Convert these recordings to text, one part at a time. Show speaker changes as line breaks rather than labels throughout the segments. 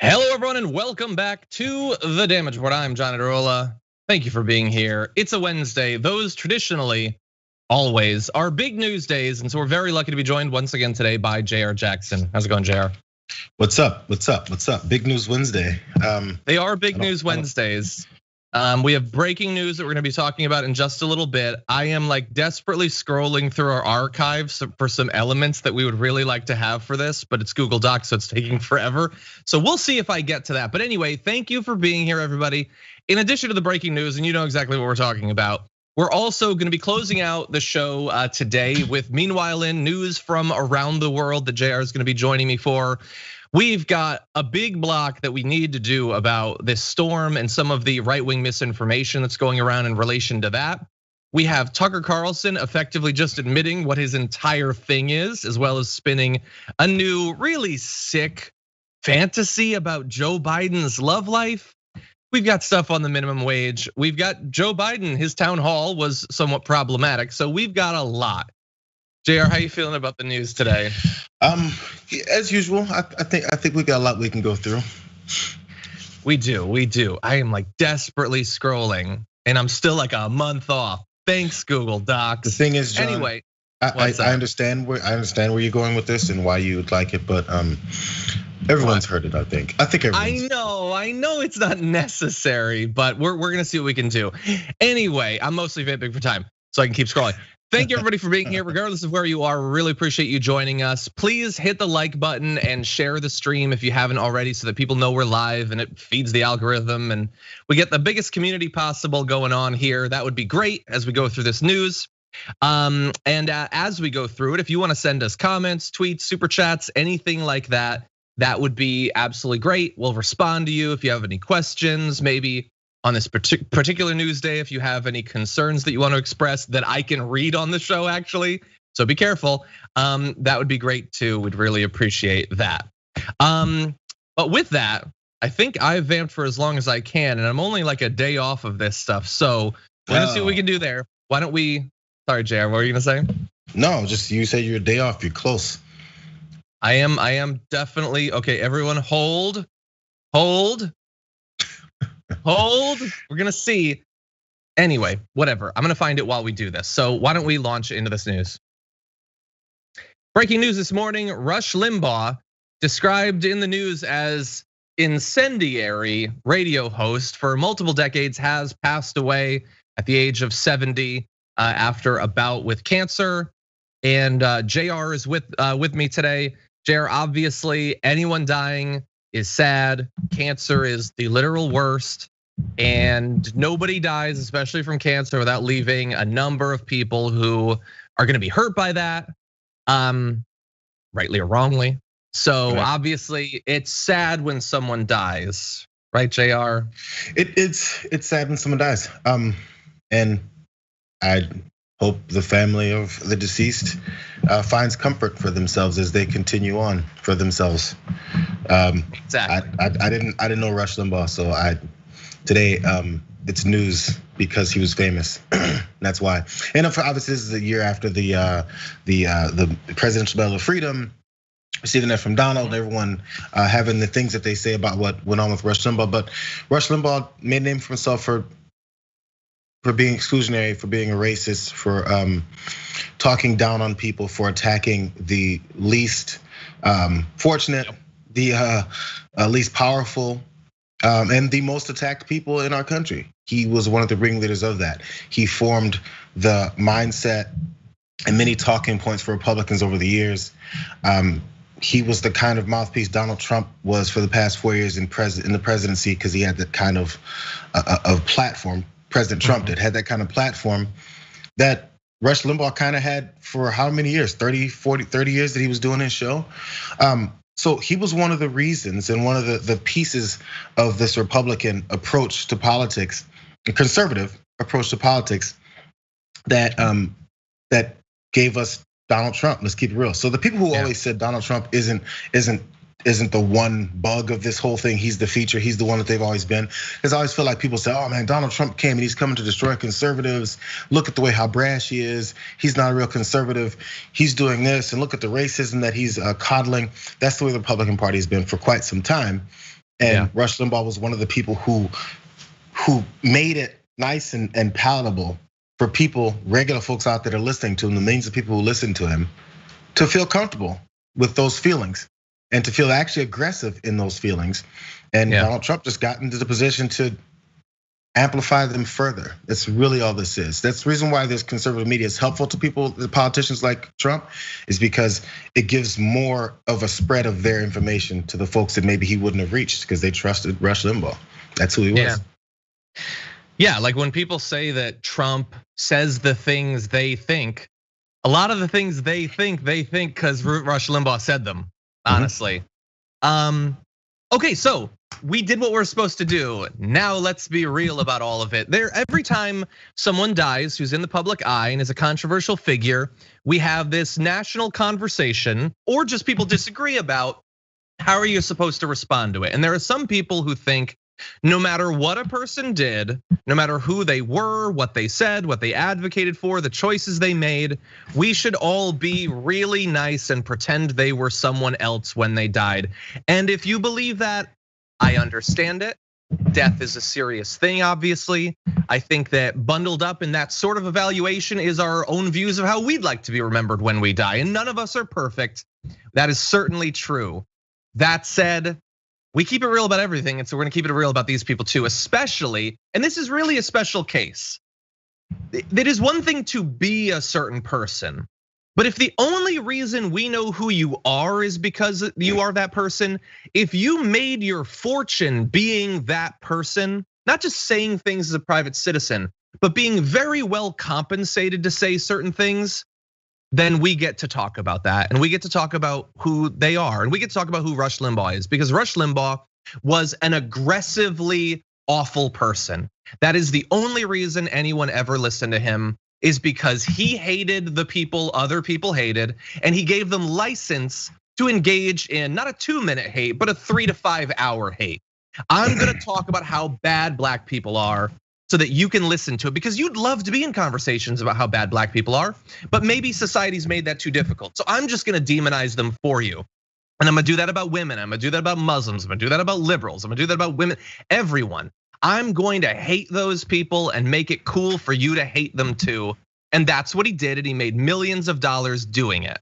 Hello, everyone, and welcome back to The Damage Report. I'm John Iadarola. Thank you for being here. It's a Wednesday. Those traditionally, always, are big news days, and so we're very lucky to be joined once again today by Jayar Jackson. How's it going, Jayar?
What's up? What's up? What's up? Big News Wednesday.
They are big news Wednesdays. We have breaking news that we're gonna be talking about in just a little bit. I am like desperately scrolling through our archives for some elements that we would really like to have for this, but it's Google Docs, so it's taking forever. So we'll see if I get to that. But anyway, thank you for being here, everybody. In addition to the breaking news, and you know exactly what we're talking about, we're also gonna be closing out the show today with Meanwhile in news from around the world that Jayar is gonna be joining me for. We've got a big block that we need to do about this storm and some of the right-wing misinformation that's going around in relation to that. We have Tucker Carlson effectively just admitting what his entire thing is, as well as spinning a new, really sick fantasy about Joe Biden's love life. We've got stuff on the minimum wage. We've got Joe Biden, his town hall was somewhat problematic. So we've got a lot. Jayar, how you feeling about the news today?
As usual, I think we got a lot we can go through.
We do. I am like desperately scrolling, and I'm still like a month off. Thanks, Google Docs.
The thing is, John,
anyway,
I understand where you're going with this and why you would like it, but everyone's heard it. I think everyone's.
I know it's not necessary, but we're gonna see what we can do. Anyway, I'm mostly vamping for time, so I can keep scrolling. Thank you everybody for being here, regardless of where you are. We really appreciate you joining us. Please hit the like button and share the stream if you haven't already, so that people know we're live and it feeds the algorithm and we get the biggest community possible going on here. That would be great as we go through this news. And as we go through it, if you want to send us comments, tweets, super chats, anything like that, that would be absolutely great. We'll respond to you if you have any questions, maybe on this particular news day, if you have any concerns that you want to express that I can read on the show, actually. So be careful. That would be great too. We'd really appreciate that. But with that, I think I've vamped for as long as I can, and I'm only like a day off of this stuff. So we're gonna see what we can do there. Why don't we? Sorry, Jayar, what were you gonna say?
No, just you said you're a day off. You're close.
I am definitely okay. Everyone, hold. We're gonna see. Anyway, whatever. I'm gonna find it while we do this. So why don't we launch into this news? Breaking news this morning: Rush Limbaugh, described in the news as incendiary radio host for multiple decades, has passed away at the age of 70 after a bout with cancer. And Jayar is with me today. Jayar, obviously, anyone dying is sad. Cancer is the literal worst, and nobody dies, especially from cancer, without leaving a number of people who are gonna be hurt by that, rightly or wrongly. So obviously, it's sad when someone dies, right, Jayar?
It's sad when someone dies, and I hope the family of the deceased finds comfort for themselves as they continue on for themselves.
Exactly.
I didn't know Rush Limbaugh, so today it's news because he was famous. That's why. And obviously this is a year after the Presidential Medal of Freedom, receiving that from Donald. Everyone having the things that they say about what went on with Rush Limbaugh, but Rush Limbaugh made a name for himself for being exclusionary, for being a racist, for talking down on people, for attacking the least fortunate, the least powerful, and the most attacked people in our country. He was one of the ringleaders of that. He formed the mindset and many talking points for Republicans over the years. He was the kind of mouthpiece Donald Trump was for the past 4 years in the presidency, because he had that kind of platform. President Trump had that kind of platform that Rush Limbaugh kind of had for how many years? 30 years that he was doing his show. So he was one of the reasons and one of the pieces of this Republican approach to politics, a conservative approach to politics that gave us Donald Trump. Let's keep it real. So the people who always said Donald Trump isn't the one bug of this whole thing. He's the feature. He's the one that they've always been. Because I always feel like people say, "Oh man, Donald Trump came and he's coming to destroy conservatives. Look at the way how brash he is. He's not a real conservative. He's doing this, and look at the racism that he's coddling." That's the way the Republican Party has been for quite some time. And Rush Limbaugh was one of the people who made it nice and palatable for people, regular folks out there that are listening to him, the millions of people who listen to him, to feel comfortable with those feelings and to feel actually aggressive in those feelings. And Donald Trump just got into the position to amplify them further. That's really all this is. That's the reason why this conservative media is helpful to people, the politicians like Trump, is because it gives more of a spread of their information to the folks that maybe he wouldn't have reached because they trusted Rush Limbaugh. That's who he was.
Yeah, like when people say that Trump says the things they think, a lot of the things they think because Rush Limbaugh said them, honestly. Okay, so we did what we're supposed to do. Now let's be real about all of it. Every time someone dies who's in the public eye and is a controversial figure, we have this national conversation, or just people disagree about how are you supposed to respond to it. And there are some people who think no matter what a person did, no matter who they were, what they said, what they advocated for, the choices they made, we should all be really nice and pretend they were someone else when they died. And if you believe that, I understand it. Death is a serious thing, obviously. I think that bundled up in that sort of evaluation is our own views of how we'd like to be remembered when we die. And none of us are perfect. That is certainly true. That said, we keep it real about everything, and so we're gonna keep it real about these people too, especially, and this is really a special case. It is one thing to be a certain person, but if the only reason we know who you are is because you are that person, if you made your fortune being that person, not just saying things as a private citizen, but being very well compensated to say certain things, then we get to talk about that, and we get to talk about who they are, and we get to talk about who Rush Limbaugh is, because Rush Limbaugh was an aggressively awful person. That is the only reason anyone ever listened to him, is because he hated the people other people hated, and he gave them license to engage in not a 2-minute hate, but a 3 to 5 hour hate. I'm gonna talk about how bad black people are, so that you can listen to it, because you'd love to be in conversations about how bad black people are, but maybe society's made that too difficult. So I'm just gonna demonize them for you. And I'm gonna do that about women, I'm gonna do that about Muslims, I'm gonna do that about liberals, I'm gonna do that about women, everyone. I'm going to hate those people and make it cool for you to hate them too. And that's what he did, and he made millions of dollars doing it.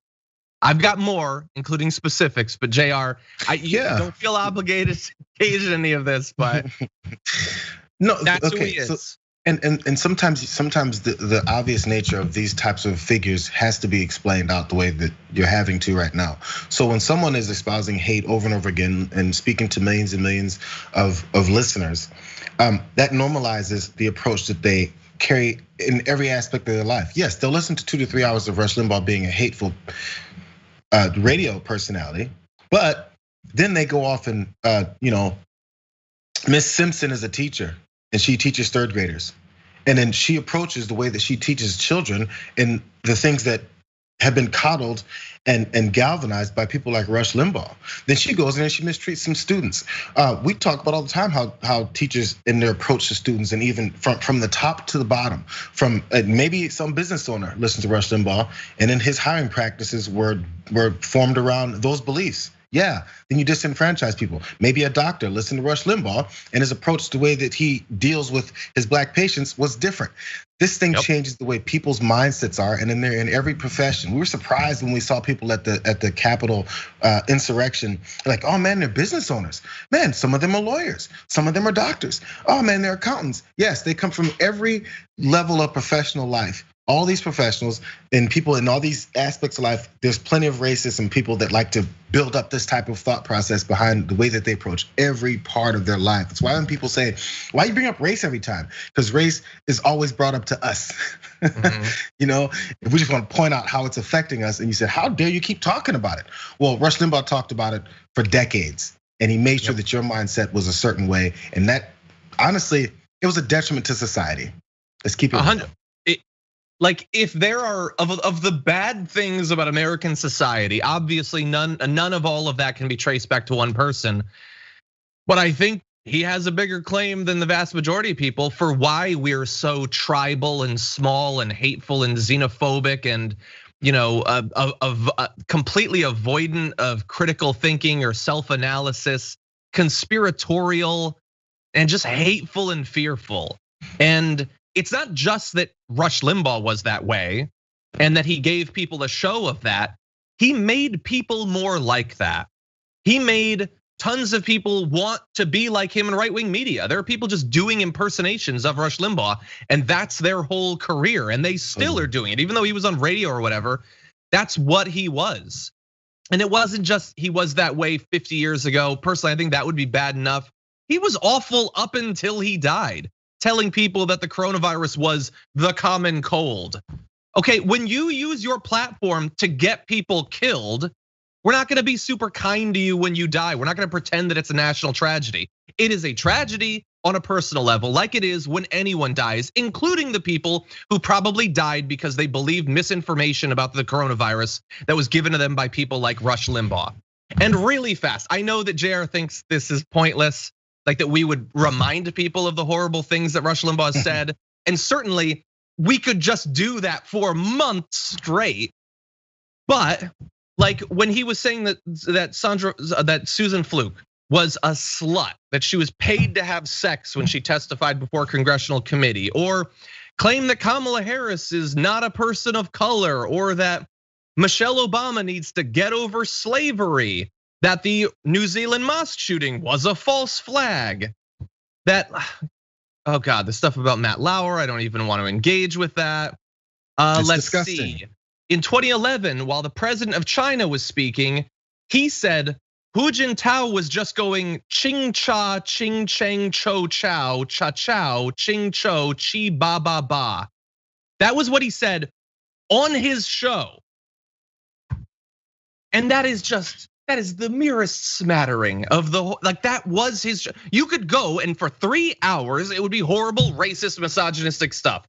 I've got more, including specifics, but Jayar, you don't feel obligated to engage in any of this, but
no,
that's
okay,
who he is.
So, and sometimes the obvious nature of these types of figures has to be explained out the way that you're having to right now. So when someone is espousing hate over and over again and speaking to millions and millions of listeners, that normalizes the approach that they carry in every aspect of their life. Yes, they'll listen to 2 to 3 hours of Rush Limbaugh being a hateful radio personality, but then they go off and Miss Simpson is a teacher, and she teaches 3rd graders. And then she approaches the way that she teaches children and the things that have been coddled and galvanized by people like Rush Limbaugh. Then she goes in and she mistreats some students. We talk about all the time how teachers in their approach to students, and even from the top to the bottom, from maybe some business owner listens to Rush Limbaugh, and then his hiring practices were formed around those beliefs. Yeah, then you disenfranchise people. Maybe a doctor listened to Rush Limbaugh, and his approach to the way that he deals with his black patients was different. This thing changes the way people's mindsets are, and they're in every profession. We were surprised when we saw people at the Capitol insurrection, like, oh man, they're business owners. Man, some of them are lawyers, some of them are doctors. Oh man, they're accountants. Yes, they come from every level of professional life. All these professionals and people in all these aspects of life, there's plenty of racism people that like to build up this type of thought process behind the way that they approach every part of their life. That's why when people say, why you bring up race every time? Because race is always brought up to us. If we just want to point out how it's affecting us, and you said, how dare you keep talking about it? Well, Rush Limbaugh talked about it for decades, and he made sure that your mindset was a certain way. And that, honestly, it was a detriment to society. Let's keep it
100. Like, if there are of the bad things about American society, obviously none of all of that can be traced back to one person. But I think he has a bigger claim than the vast majority of people for why we're so tribal and small and hateful and xenophobic and completely avoidant of critical thinking or self-analysis. conspiratorial and just hateful and fearful. And it's not just that Rush Limbaugh was that way and that he gave people a show of that. He made people more like that. He made tons of people want to be like him in right-wing media. There are people just doing impersonations of Rush Limbaugh, and that's their whole career, and they still are doing it. Even though he was on radio or whatever, that's what he was. And it wasn't just he was that way 50 years ago. Personally, I think that would be bad enough. He was awful up until he died, telling people that the coronavirus was the common cold. Okay, when you use your platform to get people killed, we're not gonna be super kind to you when you die. We're not gonna pretend that it's a national tragedy. It is a tragedy on a personal level, like it is when anyone dies, including the people who probably died because they believed misinformation about the coronavirus that was given to them by people like Rush Limbaugh. And really fast, I know that Jayar thinks this is pointless, like that we would remind people of the horrible things that Rush Limbaugh said. And certainly we could just do that for months straight. But like when he was saying that Susan Fluke was a slut, that she was paid to have sex when she testified before a congressional committee, or claim that Kamala Harris is not a person of color, or that Michelle Obama needs to get over slavery, that the New Zealand mosque shooting was a false flag, that, oh God, the stuff about Matt Lauer, I don't even want to engage with that. Let's
disgusting.
See. In 2011, while the president of China was speaking, he said Hu Jintao was just going ching cha, ching cheng cho chow, cha chow, ching cho, chi ba ba ba. That was what he said on his show. And that is the merest smattering of the, like that was his show. You could go and for 3 hours, it would be horrible, racist, misogynistic stuff.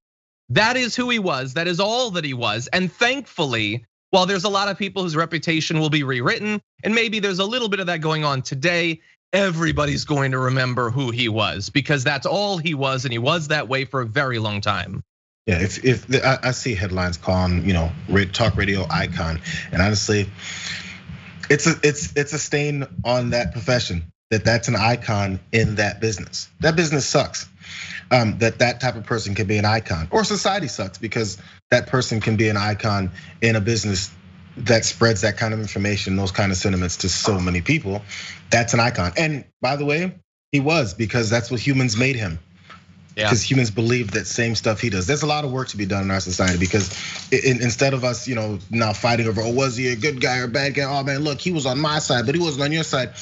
That is who he was, that is all that he was. And thankfully, while there's a lot of people whose reputation will be rewritten, and maybe there's a little bit of that going on today, everybody's going to remember who he was because that's all he was, and he was that way for a very long time.
Yeah, if I see headlines calling, talk radio icon, and honestly, it's a stain on that profession that's an icon in that business. That business sucks. That type of person can be an icon, or society sucks because that person can be an icon in a business that spreads that kind of information, those kind of sentiments to so many people. That's an icon. And by the way, he was, because that's what humans made him. Yeah. Because humans believe that same stuff he does. There's a lot of work to be done in our society because instead of us, now fighting over, was he a good guy or a bad guy? Oh man, look, he was on my side, but he wasn't on your side.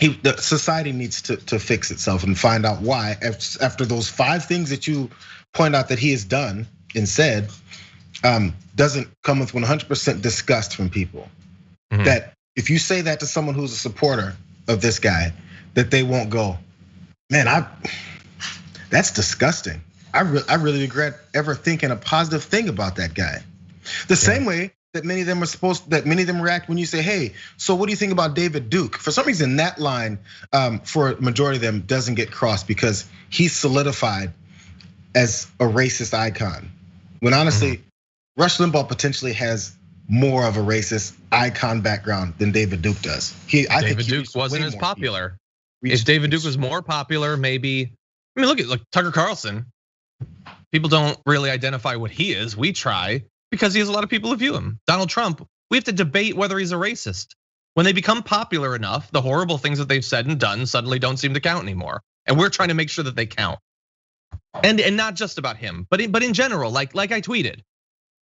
The society needs to fix itself and find out why. After those 5 things that you point out that he has done and said, doesn't come with 100% disgust from people. Mm-hmm. That if you say that to someone who's a supporter of this guy, that they won't go, man, that's disgusting. I really regret ever thinking a positive thing about that guy. The same way that many of them react when you say, hey, so what do you think about David Duke? For some reason, that line for a majority of them doesn't get crossed because he's solidified as a racist icon. When honestly, Rush Limbaugh potentially has more of a racist icon background than David Duke does.
David Duke wasn't as popular. If David Duke was more popular, maybe, I mean, look at Tucker Carlson. People don't really identify what he is. We try. Because he has a lot of people who view him. Donald Trump, we have to debate whether he's a racist. When they become popular enough, the horrible things that they've said and done suddenly don't seem to count anymore. And we're trying to make sure that they count. And not just about him, but in general, like I tweeted,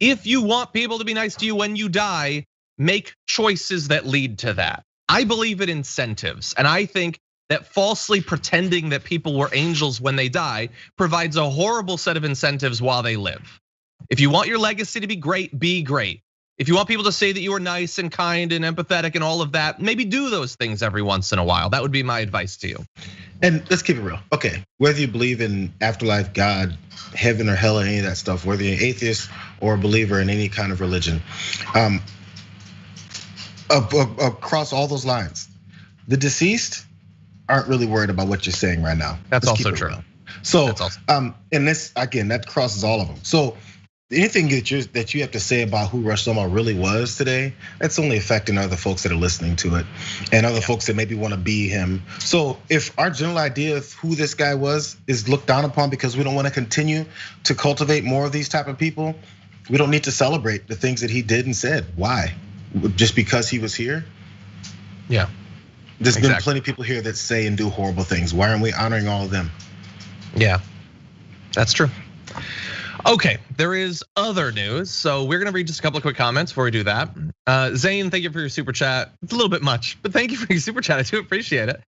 if you want people to be nice to you when you die, make choices that lead to that. I believe in incentives, and I think that falsely pretending that people were angels when they die provides a horrible set of incentives while they live. If you want your legacy to be great, be great. If you want people to say that you are nice and kind and empathetic and all of that, maybe do those things every once in a while. That would be my advice to you.
And let's keep it real. Okay, whether you believe in afterlife, God, heaven or hell, or any of that stuff, whether you're an atheist or a believer in any kind of religion, across all those lines, the deceased aren't really worried about what you're saying right now.
That's also true.
So, and this again, that crosses all of them. So, anything that you have to say about who Rush Limbaugh really was today, that's only affecting other folks that are listening to it, and other folks that maybe want to be him. So if our general idea of who this guy was is looked down upon because we don't want to continue to cultivate more of these type of people, we don't need to celebrate the things that he did and said. Why? Just because he was here?
Yeah.
There's been plenty of people here that say and do horrible things. Why aren't we honoring all of them?
Yeah, that's true. Okay, there is other news. So we're gonna read just a couple of quick comments before we do that. Zane, thank you for your super chat. It's a little bit much, but thank you for your super chat. I do appreciate it.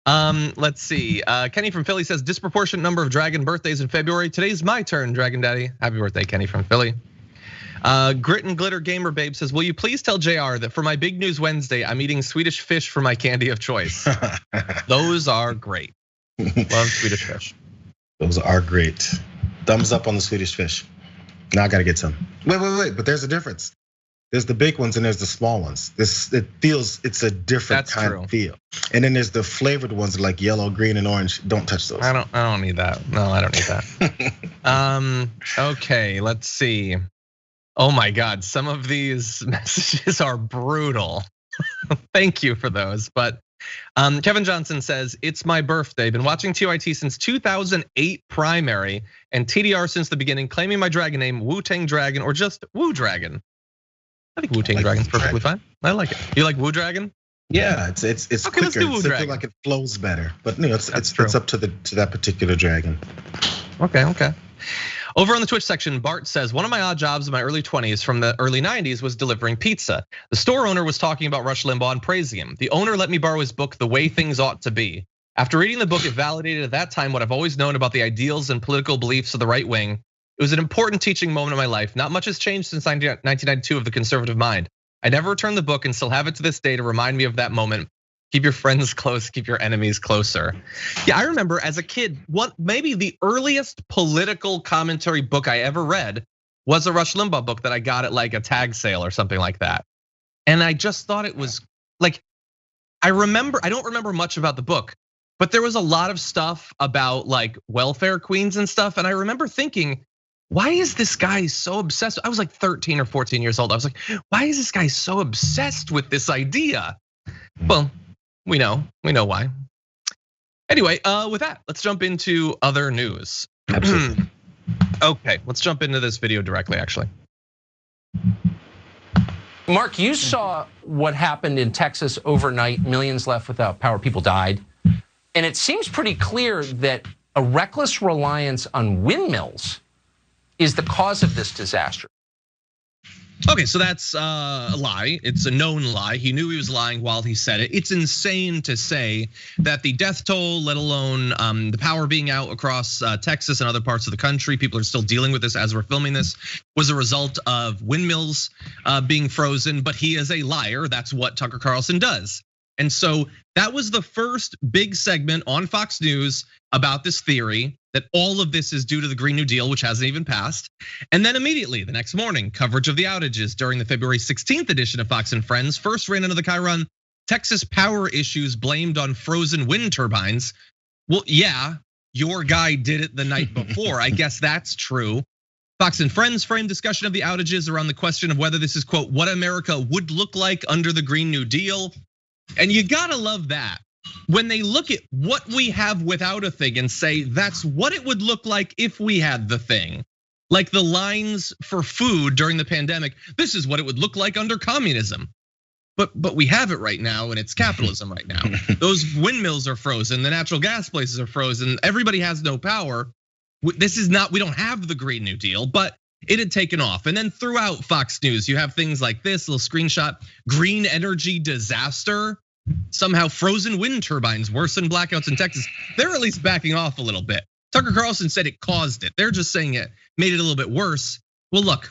Let's see. Kenny from Philly says disproportionate number of dragon birthdays in February. Today's my turn, Dragon Daddy. Happy birthday, Kenny from Philly. Grit and Glitter Gamer Babe says, will you please tell Jayar that for my Big News Wednesday, I'm eating Swedish fish for my candy of choice. Those are great. Love Swedish fish.
Those are great. Thumbs up on the Swedish fish. Now I gotta get some. Wait, but there's a difference. There's the big ones and there's the small ones. It's a different kind of feel. And then there's the flavored ones like yellow, green, and orange. Don't touch those.
I don't need that. No, I don't need that. Okay, let's see. Oh my God, some of these messages are brutal. Thank you for those. But Kevin Johnson says, it's my birthday. Been watching TYT since 2008 primary and TDR since the beginning, claiming my dragon name, Wu-Tang Dragon, or just Wu Dragon. I think Wu-Tang Dragon's perfectly fine. I like it. You like Wu Dragon?
Yeah, it's okay, quicker. Let's do Wu Dragon. Like it flows better. But it's up to that particular dragon.
Okay. Over on the Twitch section, Bart says, one of my odd jobs in my early 20s from the early 90s was delivering pizza. The store owner was talking about Rush Limbaugh and praising him. The owner let me borrow his book, The Way Things Ought to Be. After reading the book, it validated at that time what I've always known about the ideals and political beliefs of the right wing. It was an important teaching moment in my life. Not much has changed since 1992 of the conservative mind. I never returned the book and still have it to this day to remind me of that moment. Keep your friends close, keep your enemies closer. Yeah, I remember as a kid, maybe the earliest political commentary book I ever read was a Rush Limbaugh book that I got at like a tag sale or something like that. And I just thought it was like, I don't remember much about the book, but there was a lot of stuff about like welfare queens and stuff. And I remember thinking, why is this guy so obsessed? I was like 13 or 14 years old. I was like, why is this guy so obsessed with this idea? Well, we know why. Anyway, with that, let's jump into other news.
Absolutely.
Okay, let's jump into this video directly, actually.
Mark, you saw what happened in Texas overnight, millions left without power, people died. And it seems pretty clear that a reckless reliance on windmills is the cause of this disaster.
Okay, so that's a lie. It's a known lie. He knew he was lying while he said it. It's insane to say that the death toll, let alone the power being out across Texas and other parts of the country, people are still dealing with this as we're filming this, was a result of windmills being frozen, but he is a liar. That's what Tucker Carlson does. And so that was the first big segment on Fox News about this theory that all of this is due to the Green New Deal, which hasn't even passed. And then immediately the next morning, coverage of the outages during the February 16th edition of Fox and Friends first ran into the chyron, Texas power issues blamed on frozen wind turbines. Well, yeah, your guy did it the night before. I guess that's true. Fox and Friends framed discussion of the outages around the question of whether this is, quote, what America would look like under the Green New Deal. And you gotta love that. When they look at what we have without a thing and say that's what it would look like if we had the thing. Like the lines for food during the pandemic, this is what it would look like under communism. But we have it right now and it's capitalism right now. Those windmills are frozen, the natural gas places are frozen, everybody has no power. This is not, we don't have the Green New Deal, but it had taken off. And then throughout Fox News, you have things like this little screenshot, green energy disaster. Somehow frozen wind turbines worsen blackouts in Texas. They're at least backing off a little bit. Tucker Carlson said it caused it. They're just saying it made it a little bit worse. Well, look,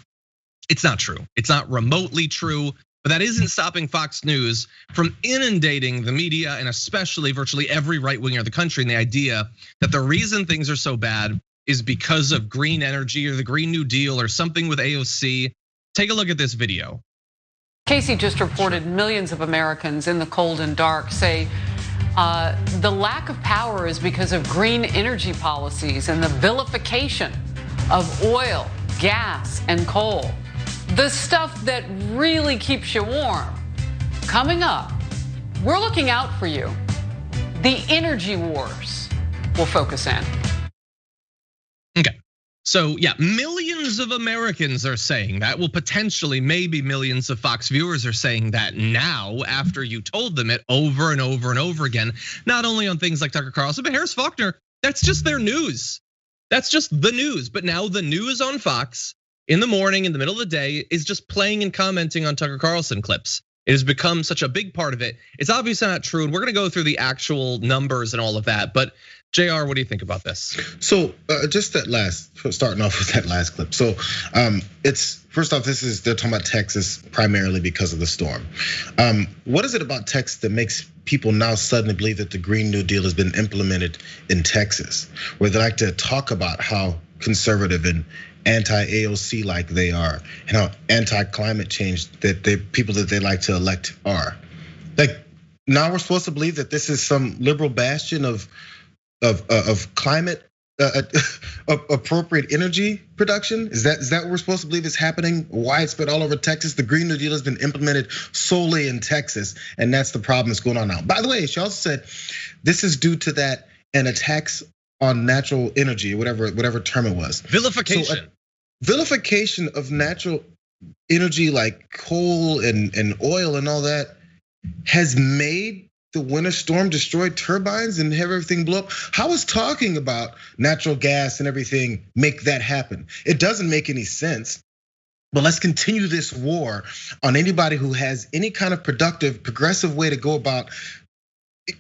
it's not true. It's not remotely true, but that isn't stopping Fox News from inundating the media and especially virtually every right winger of the country in the idea that the reason things are so bad is because of green energy or the Green New Deal or something with AOC. Take a look at this video.
Casey just reported millions of Americans in the cold and dark say the lack of power is because of green energy policies and the vilification of oil, gas and coal, the stuff that really keeps you warm. Coming up, we're looking out for you. The energy wars will focus in.
Okay. So yeah, millions of Americans are saying that. Well, potentially, maybe millions of Fox viewers are saying that now after you told them it over and over and over again. Not only on things like Tucker Carlson, but Harris Faulkner. That's just their news. That's just the news. But now the news on Fox in the morning, in the middle of the day, is just playing and commenting on Tucker Carlson clips. It has become such a big part of it. It's obviously not true, and we're gonna go through the actual numbers and all of that. But Jayar, what do you think about this?
So just starting off with that last clip. So it's first off, they're talking about Texas primarily because of the storm. What is it about Texas that makes people now suddenly believe that the Green New Deal has been implemented in Texas, where they like to talk about how conservative and anti-AOC like they are, and how anti-climate change that the people that they like to elect are? Like now we're supposed to believe that this is some liberal bastion of climate appropriate energy production? Is that what we're supposed to believe is happening widespread all over Texas? The Green New Deal has been implemented solely in Texas, and that's the problem that's going on now. By the way, she also said this is due to that and attacks on natural energy, whatever term it was.
Vilification.
So vilification of natural energy like coal and oil and all that has made the winter storm destroy turbines and have everything blow up. How is talking about natural gas and everything make that happen? It doesn't make any sense. But let's continue this war on anybody who has any kind of productive, progressive way to go about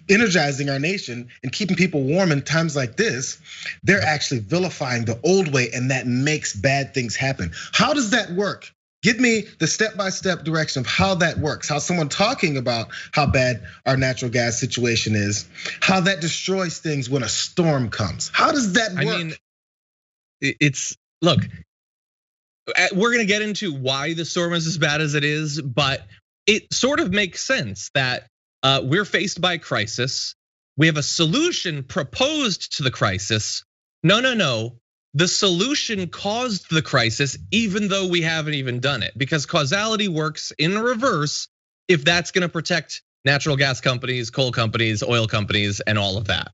energizing our nation and keeping people warm in times like this. They're actually vilifying the old way, and that makes bad things happen. How does that work? Give me the step-by-step direction of how that works. How someone talking about how bad our natural gas situation is, how that destroys things when a storm comes. How does that work?
I mean, look, we're gonna get into why the storm is as bad as it is, but it sort of makes sense that we're faced by a crisis. We have a solution proposed to the crisis. No. The solution caused the crisis, even though we haven't even done it, because causality works in reverse if that's gonna protect natural gas companies, coal companies, oil companies, and all of that.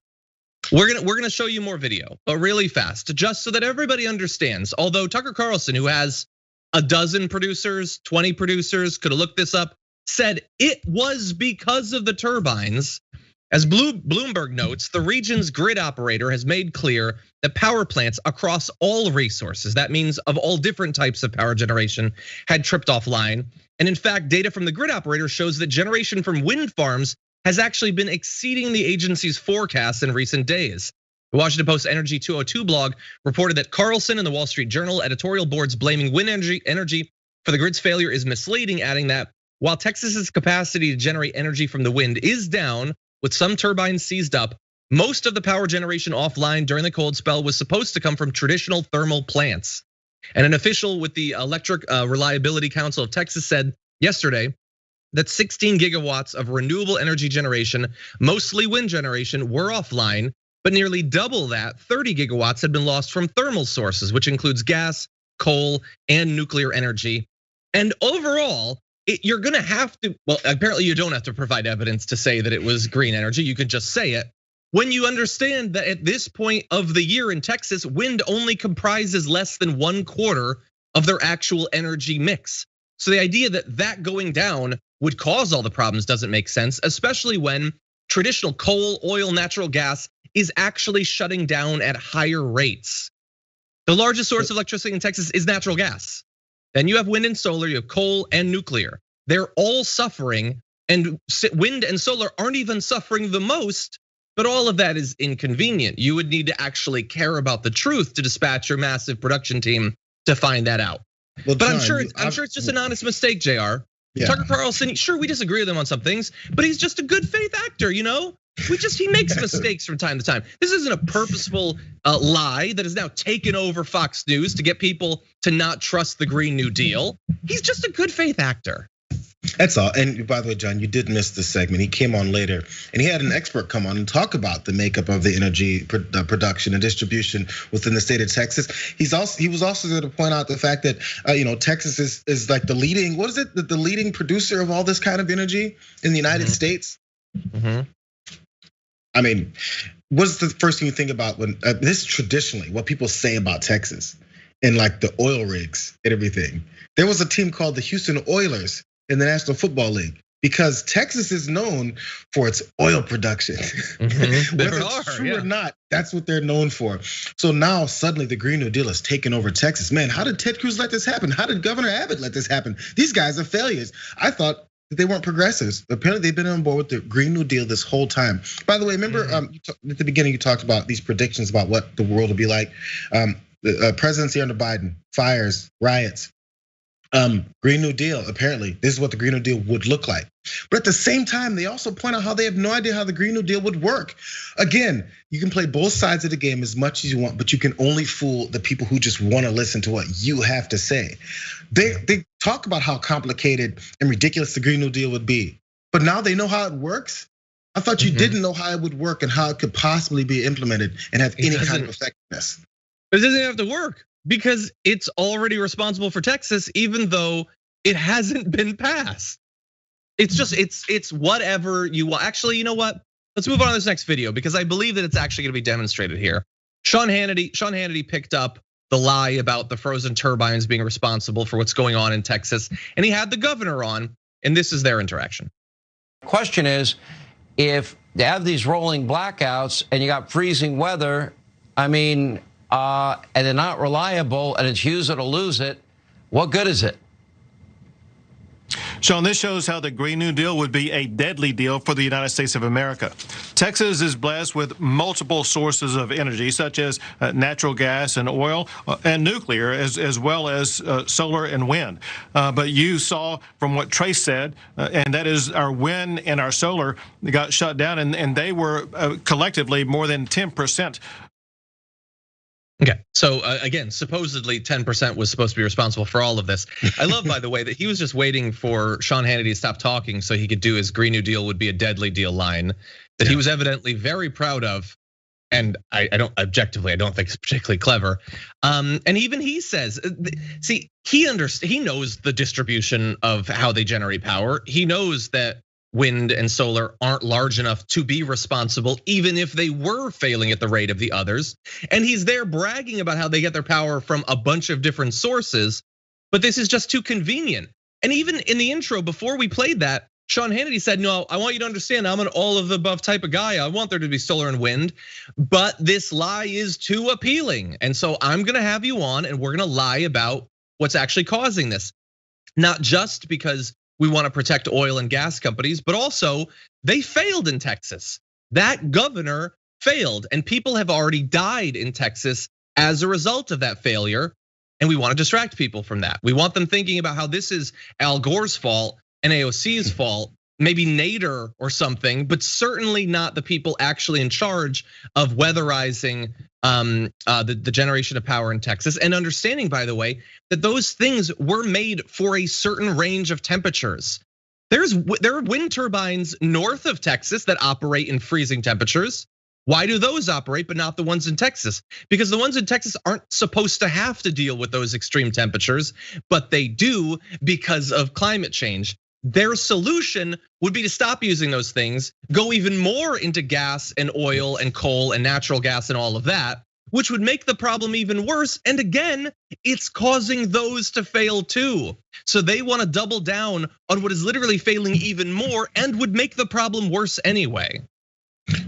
We're gonna show you more video, but really fast, just so that everybody understands. Although Tucker Carlson, who has a dozen producers, 20 producers, could have looked this up, said it was because of the turbines. As Bloomberg notes, the region's grid operator has made clear that power plants across all resources, that means of all different types of power generation, had tripped offline. And in fact, data from the grid operator shows that generation from wind farms has actually been exceeding the agency's forecasts in recent days. The Washington Post Energy 202 blog reported that Carlson and the Wall Street Journal editorial boards blaming wind energy for the grid's failure is misleading, adding that while Texas's capacity to generate energy from the wind is down, with some turbines seized up, most of the power generation offline during the cold spell was supposed to come from traditional thermal plants. And an official with the Electric Reliability Council of Texas said yesterday that 16 gigawatts of renewable energy generation, mostly wind generation, were offline, but nearly double that, 30 gigawatts, had been lost from thermal sources, which includes gas, coal, and nuclear energy. And overall, you're gonna have to, well, apparently you don't have to provide evidence to say that it was green energy. You could just say it. When you understand that at this point of the year in Texas, wind only comprises less than 1/4 of their actual energy mix. So the idea that going down would cause all the problems doesn't make sense, especially when traditional coal, oil, natural gas is actually shutting down at higher rates. The largest source of electricity in Texas is natural gas. Then you have wind and solar, you have coal and nuclear. They're all suffering, and wind and solar aren't even suffering the most, but all of that is inconvenient. You would need to actually care about the truth to dispatch your massive production team to find that out. Well, but John, I'm sure it's just an honest mistake, Jayar. Yeah. Tucker Carlson, sure, we disagree with him on some things, but he's just a good faith actor, you know? He makes mistakes from time to time. This isn't a purposeful lie that has now taken over Fox News to get people to not trust the Green New Deal. He's just a good faith actor.
That's all. And by the way, John, you did miss this segment. He came on later, and he had an expert come on and talk about the makeup of the energy production and distribution within the state of Texas. He was also there to point out the fact that Texas is like the leading, what is it? The leading producer of all this kind of energy in the United States. I mean, what's the first thing you think about when this is traditionally what people say about Texas and like the oil rigs and everything? There was a team called the Houston Oilers in the National Football League because Texas is known for its oil production. Whether it's true or not, that's what they're known for. So now suddenly the Green New Deal is taking over Texas. Man, how did Ted Cruz let this happen? How did Governor Abbott let this happen? These guys are failures. I thought that they weren't progressives. Apparently they've been on board with the Green New Deal this whole time. By the way, remember at the beginning you talked about these predictions about what the world will be like. The presidency under Biden, fires, riots. Green New Deal, apparently, this is what the Green New Deal would look like. But at the same time, they also point out how they have no idea how the Green New Deal would work. Again, you can play both sides of the game as much as you want, but you can only fool the people who just want to listen to what you have to say. They talk about how complicated and ridiculous the Green New Deal would be, but now they know how it works. I thought you didn't know how it would work and how it could possibly be implemented and have any kind of effectiveness.
It doesn't have to work because it's already responsible for Texas, even though it hasn't been passed. It's just, it's whatever you want. Actually, you know what? Let's move on to this next video because I believe that it's actually gonna be demonstrated here. Sean Hannity picked up the lie about the frozen turbines being responsible for what's going on in Texas, and he had the governor on, and this is their interaction.
Question is, if they have these rolling blackouts and you got freezing weather, I mean, and they're not reliable and it's use it or lose it, what good is it?
Sean, this shows how the Green New Deal would be a deadly deal for the United States of America. Texas is blessed with multiple sources of energy, such as natural gas and oil and nuclear, as well as solar and wind. But you saw from what Trace said, and that is our wind and our solar got shut down, and they were collectively more than 10%.
Okay, so again, supposedly 10% was supposed to be responsible for all of this. I love, by the way, that he was just waiting for Sean Hannity to stop talking so he could do his Green New Deal would be a deadly deal line that he was evidently very proud of. And I don't think it's particularly clever. And even he says, see, he knows the distribution of how they generate power. He knows that wind and solar aren't large enough to be responsible, even if they were failing at the rate of the others. And he's there bragging about how they get their power from a bunch of different sources, but this is just too convenient. And even in the intro, before we played that, Sean Hannity said, no, I want you to understand, I'm an all of the above type of guy. I want there to be solar and wind, but this lie is too appealing. And so I'm gonna have you on and we're gonna lie about what's actually causing this. Not just because we want to protect oil and gas companies, but also they failed in Texas. That governor failed, and people have already died in Texas as a result of that failure. And we want to distract people from that. We want them thinking about how this is Al Gore's fault and AOC's fault, maybe Nader or something, but certainly not the people actually in charge of weatherizing the generation of power in Texas. And understanding, by the way, that those things were made for a certain range of temperatures. There are wind turbines north of Texas that operate in freezing temperatures. Why do those operate, but not the ones in Texas? Because the ones in Texas aren't supposed to have to deal with those extreme temperatures, but they do because of climate change. Their solution would be to stop using those things, go even more into gas and oil and coal and natural gas and all of that, which would make the problem even worse. And again, it's causing those to fail too. So they want to double down on what is literally failing even more and would make the problem worse anyway.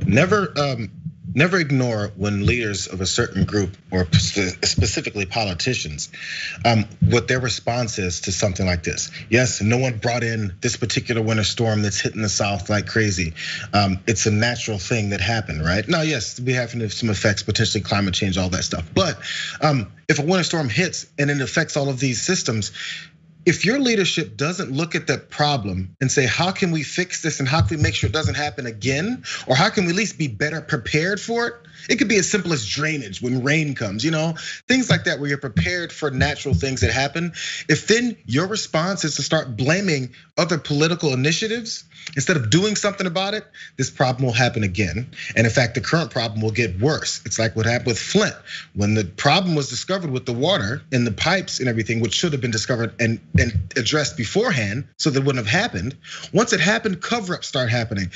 Never ignore when leaders of a certain group, or specifically politicians, what their response is to something like this. Yes, no one brought in this particular winter storm that's hitting the South like crazy. It's a natural thing that happened, right? Now, yes, we have some effects, potentially climate change, all that stuff. But if a winter storm hits and it affects all of these systems, if your leadership doesn't look at that problem and say, how can we fix this and how can we make sure it doesn't happen again? Or how can we at least be better prepared for it? It could be as simple as drainage when rain comes, things like that where you're prepared for natural things that happen. If then your response is to start blaming other political initiatives instead of doing something about it, this problem will happen again. And in fact, the current problem will get worse. It's like what happened with Flint. When the problem was discovered with the water and the pipes and everything, which should have been discovered and addressed beforehand so that it wouldn't have happened. Once it happened, cover-ups start happening.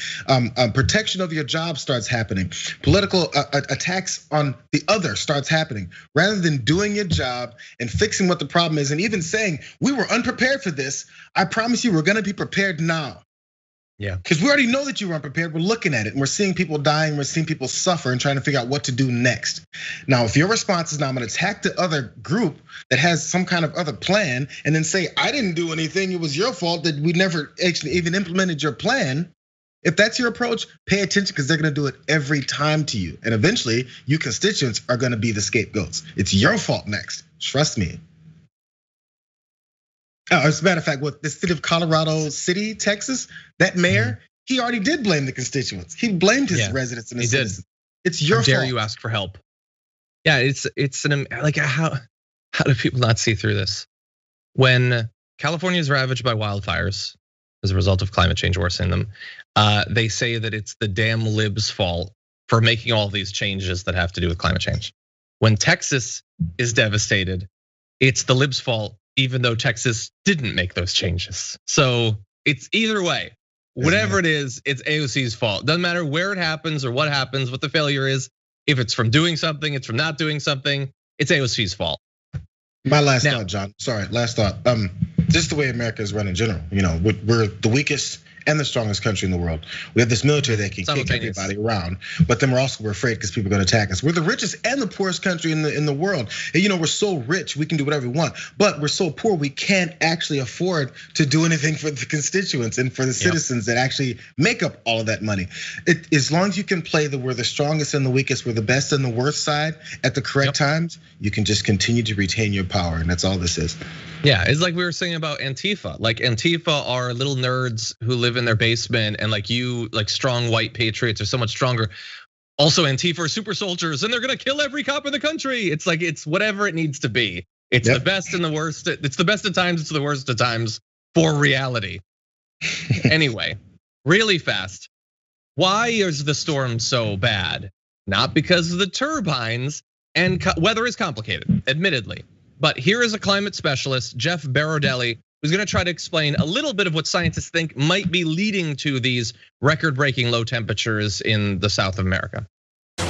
Protection of your job starts happening. Political attacks on the other starts happening. Rather than doing your job and fixing what the problem is and even saying, we were unprepared for this, I promise you we're gonna be prepared now.
Yeah.
Because we already know that you were unprepared. We're looking at it and we're seeing people dying, we're seeing people suffer and trying to figure out what to do next. Now, if your response is now I'm gonna attack the other group that has some kind of other plan and then say, I didn't do anything, it was your fault that we never actually even implemented your plan. If that's your approach, pay attention because they're gonna do it every time to you. And eventually, you constituents are gonna be the scapegoats. It's your fault next, trust me. As a matter of fact, with the city of Colorado City, Texas, that mayor, he already did blame the constituents. He blamed his residents and his citizens. It's your fault.
How dare you ask for help? Yeah, it's like how do people not see through this? When California is ravaged by wildfires as a result of climate change worsening them, they say that it's the damn libs' fault for making all these changes that have to do with climate change. When Texas is devastated, it's the libs' fault, even though Texas didn't make those changes. So it's either way, whatever it is, it's AOC's fault. Doesn't matter where it happens or what happens, what the failure is. If it's from doing something, it's from not doing something, it's AOC's fault.
My last thought, John, sorry, last thought. Just the way America is run in general, we're the weakest and the strongest country in the world. We have this military that can kick everybody around, but then we're afraid because people are gonna attack us. We're the richest and the poorest country in the world. And we're so rich, we can do whatever we want, but we're so poor, we can't actually afford to do anything for the constituents and for the citizens that actually make up all of that money. As long as you can play we're the strongest and the weakest, we're the best and the worst side at the correct times, you can just continue to retain your power, and that's all this is.
Yeah, it's like we were saying about Antifa. Like Antifa are little nerds who live in their basement, and like strong white patriots are so much stronger. Also, Antifa are super soldiers, and they're gonna kill every cop in the country. It's like it's whatever it needs to be. It's the best and the worst. It's the best at times. It's the worst at times for reality. Anyway, really fast. Why is the storm so bad? Not because of the turbines, and weather is complicated, admittedly. But here is a climate specialist, Jeff Barodelli, who's gonna try to explain a little bit of what scientists think might be leading to these record-breaking low temperatures in the South of America.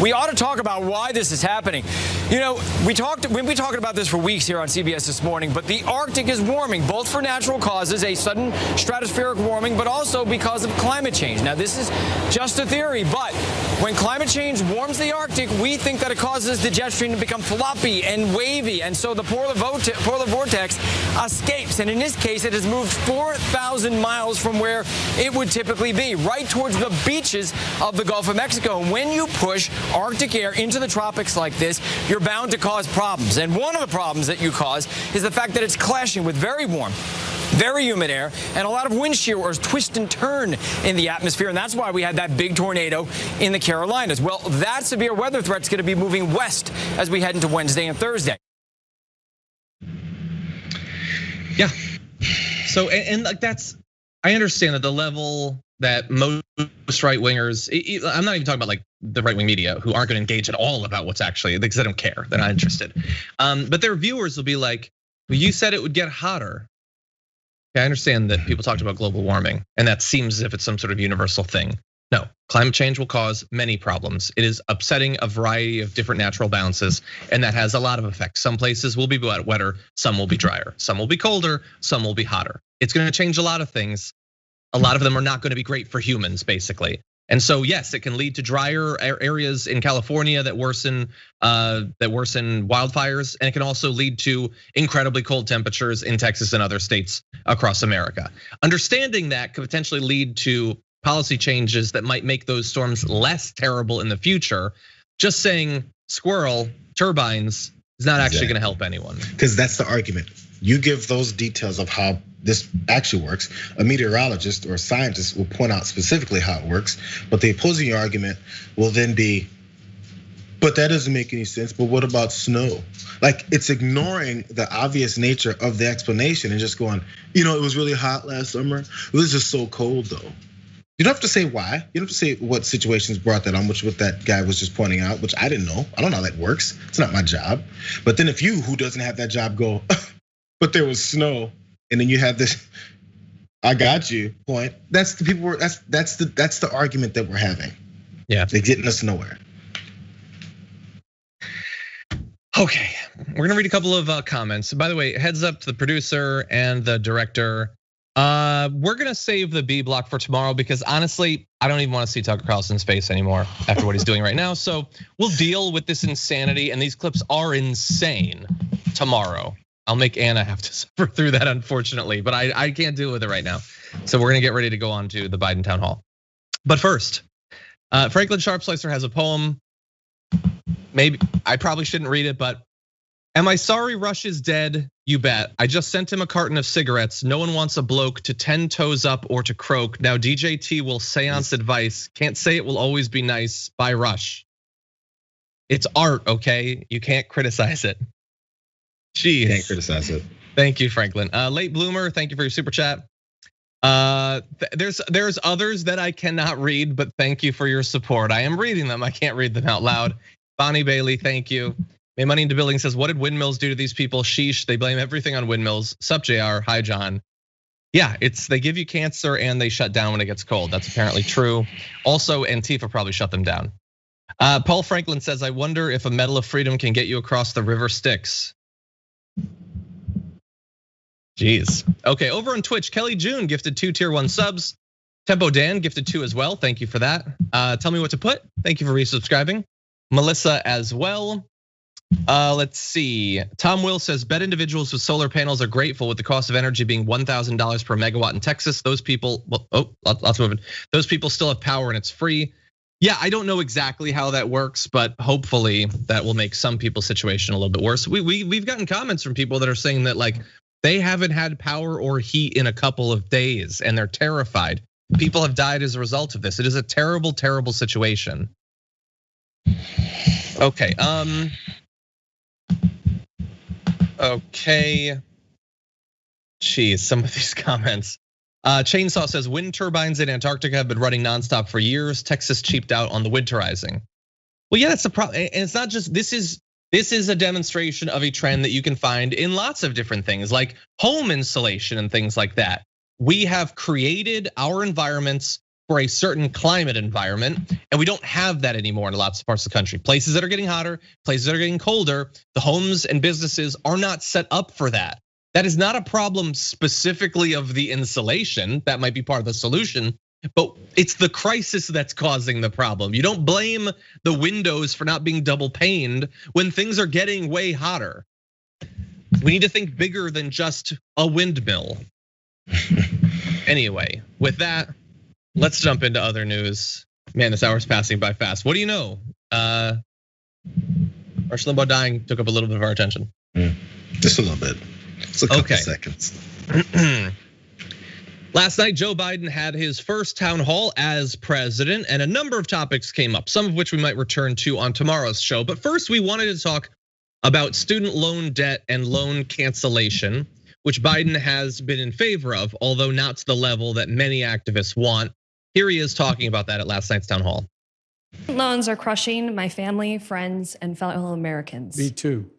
We ought to talk about why this is happening. We've been talking about this for weeks here on CBS This Morning, but the Arctic is warming, both for natural causes, a sudden stratospheric warming, but also because of climate change. Now, this is just a theory, but when climate change warms the Arctic, we think that it causes the jet stream to become floppy and wavy, and so the polar vortex escapes. And in this case, it has moved 4,000 miles from where it would typically be, right towards the beaches of the Gulf of Mexico. And when you push Arctic air into the tropics like this, you're bound to cause problems. And one of the problems that you cause is the fact that it's clashing with very warm, very humid air, and a lot of wind shear or twist and turn in the atmosphere. And that's why we had that big tornado in the Carolinas. Well, that severe weather threat's gonna be moving west as we head into Wednesday and Thursday.
Yeah, so, and like I understand that the level that most right wingers, I'm not even talking about like the right wing media who aren't gonna engage at all about what's actually, because they don't care, they're not interested. But their viewers will be like, well, you said it would get hotter. Okay, I understand that people talked about global warming and that seems as if it's some sort of universal thing. No, climate change will cause many problems. It is upsetting a variety of different natural balances, and that has a lot of effects. Some places will be wetter, some will be drier, some will be colder, some will be hotter. It's gonna change a lot of things. A lot of them are not gonna be great for humans, basically. And so yes, it can lead to drier areas in California that worsen wildfires, and it can also lead to incredibly cold temperatures in Texas and other states across America. Understanding that could potentially lead to policy changes that might make those storms less terrible in the future. Just saying squirrel turbines is not actually gonna help anyone.
Because that's the argument. You give those details of how this actually works. A meteorologist or a scientist will point out specifically how it works, but the opposing argument will then be, but that doesn't make any sense. But what about snow? Like, it's ignoring the obvious nature of the explanation and just going, it was really hot last summer. It was just so cold though. You don't have to say why. You don't have to say what situations brought that on, which what that guy was just pointing out, which I didn't know. I don't know how that works. It's not my job. But then if you, who doesn't have that job, go, but there was snow, and then you have this, I got you point. That's the argument that we're having.
Yeah,
they're getting us nowhere.
Okay, we're gonna read a couple of comments. By the way, heads up to the producer and the director. We're gonna save the B block for tomorrow because honestly, I don't even want to see Tucker Carlson's face anymore after what he's doing right now. So we'll deal with this insanity, and these clips are insane tomorrow. I'll make Anna have to suffer through that, unfortunately, but I can't deal with it right now. So we're gonna get ready to go on to the Biden town hall. But first, Franklin Sharpslicer has a poem. Maybe I probably shouldn't read it, but am I sorry Rush is dead? You bet. I just sent him a carton of cigarettes. No one wants a bloke to 10 toes up or to croak. Now DJT will seance advice. Can't say it will always be nice. Bye Rush. It's art, okay? You can't criticize it. Jeez.
Can't criticize it.
Thank you, Franklin. Late bloomer, thank you for your super chat. There's others that I cannot read, but thank you for your support. I am reading them. I can't read them out loud. Bonnie Bailey, thank you. May Money into Building says, what did windmills do to these people? Sheesh, they blame everything on windmills. Sup, Jayar, hi, John. Yeah, they give you cancer and they shut down when it gets cold. That's apparently true. Also, Antifa probably shut them down. Paul Franklin says, I wonder if a Medal of Freedom can get you across the river Styx. Jeez. Okay, over on Twitch, Kelly June gifted 2 tier 1 subs. Tempo Dan gifted 2 as well. Thank you for that. Tell me what to put. Thank you for resubscribing. Melissa as well. Let's see. Tom Will says, bet individuals with solar panels are grateful with the cost of energy being $1,000 per megawatt in Texas. Those people, lots moving. Those people still have power and it's free. Yeah, I don't know exactly how that works, but hopefully that will make some people's situation a little bit worse. We've gotten comments from people that are saying that like they haven't had power or heat in a couple of days and they're terrified. People have died as a result of this. It is a terrible, terrible situation. Okay, okay. Geez, some of these comments. Chainsaw says wind turbines in Antarctica have been running nonstop for years. Texas cheaped out on the winterizing. Well, yeah, that's the problem. And it's not just, this is a demonstration of a trend that you can find in lots of different things like home insulation and things like that. We have created our environments for a certain climate environment, and we don't have that anymore in lots of parts of the country. Places that are getting hotter, places that are getting colder, the homes and businesses are not set up for that. That is not a problem specifically of the insulation. That might be part of the solution, but it's the crisis that's causing the problem. You don't blame the windows for not being double paned when things are getting way hotter. We need to think bigger than just a windmill. Anyway, with that, let's jump into other news. Man, this hour's passing by fast. What do you know? Rush Limbaugh dying took up a little bit of our attention.
Just a little bit. Just a couple seconds.
Last night, Joe Biden had his first town hall as president, and a number of topics came up, some of which we might return to on tomorrow's show. But first, we wanted to talk about student loan debt and loan cancellation, which Biden has been in favor of, although not to the level that many activists want. Here he is talking about that at last night's town hall.
Loans are crushing my family, friends, and fellow Americans.
Me too.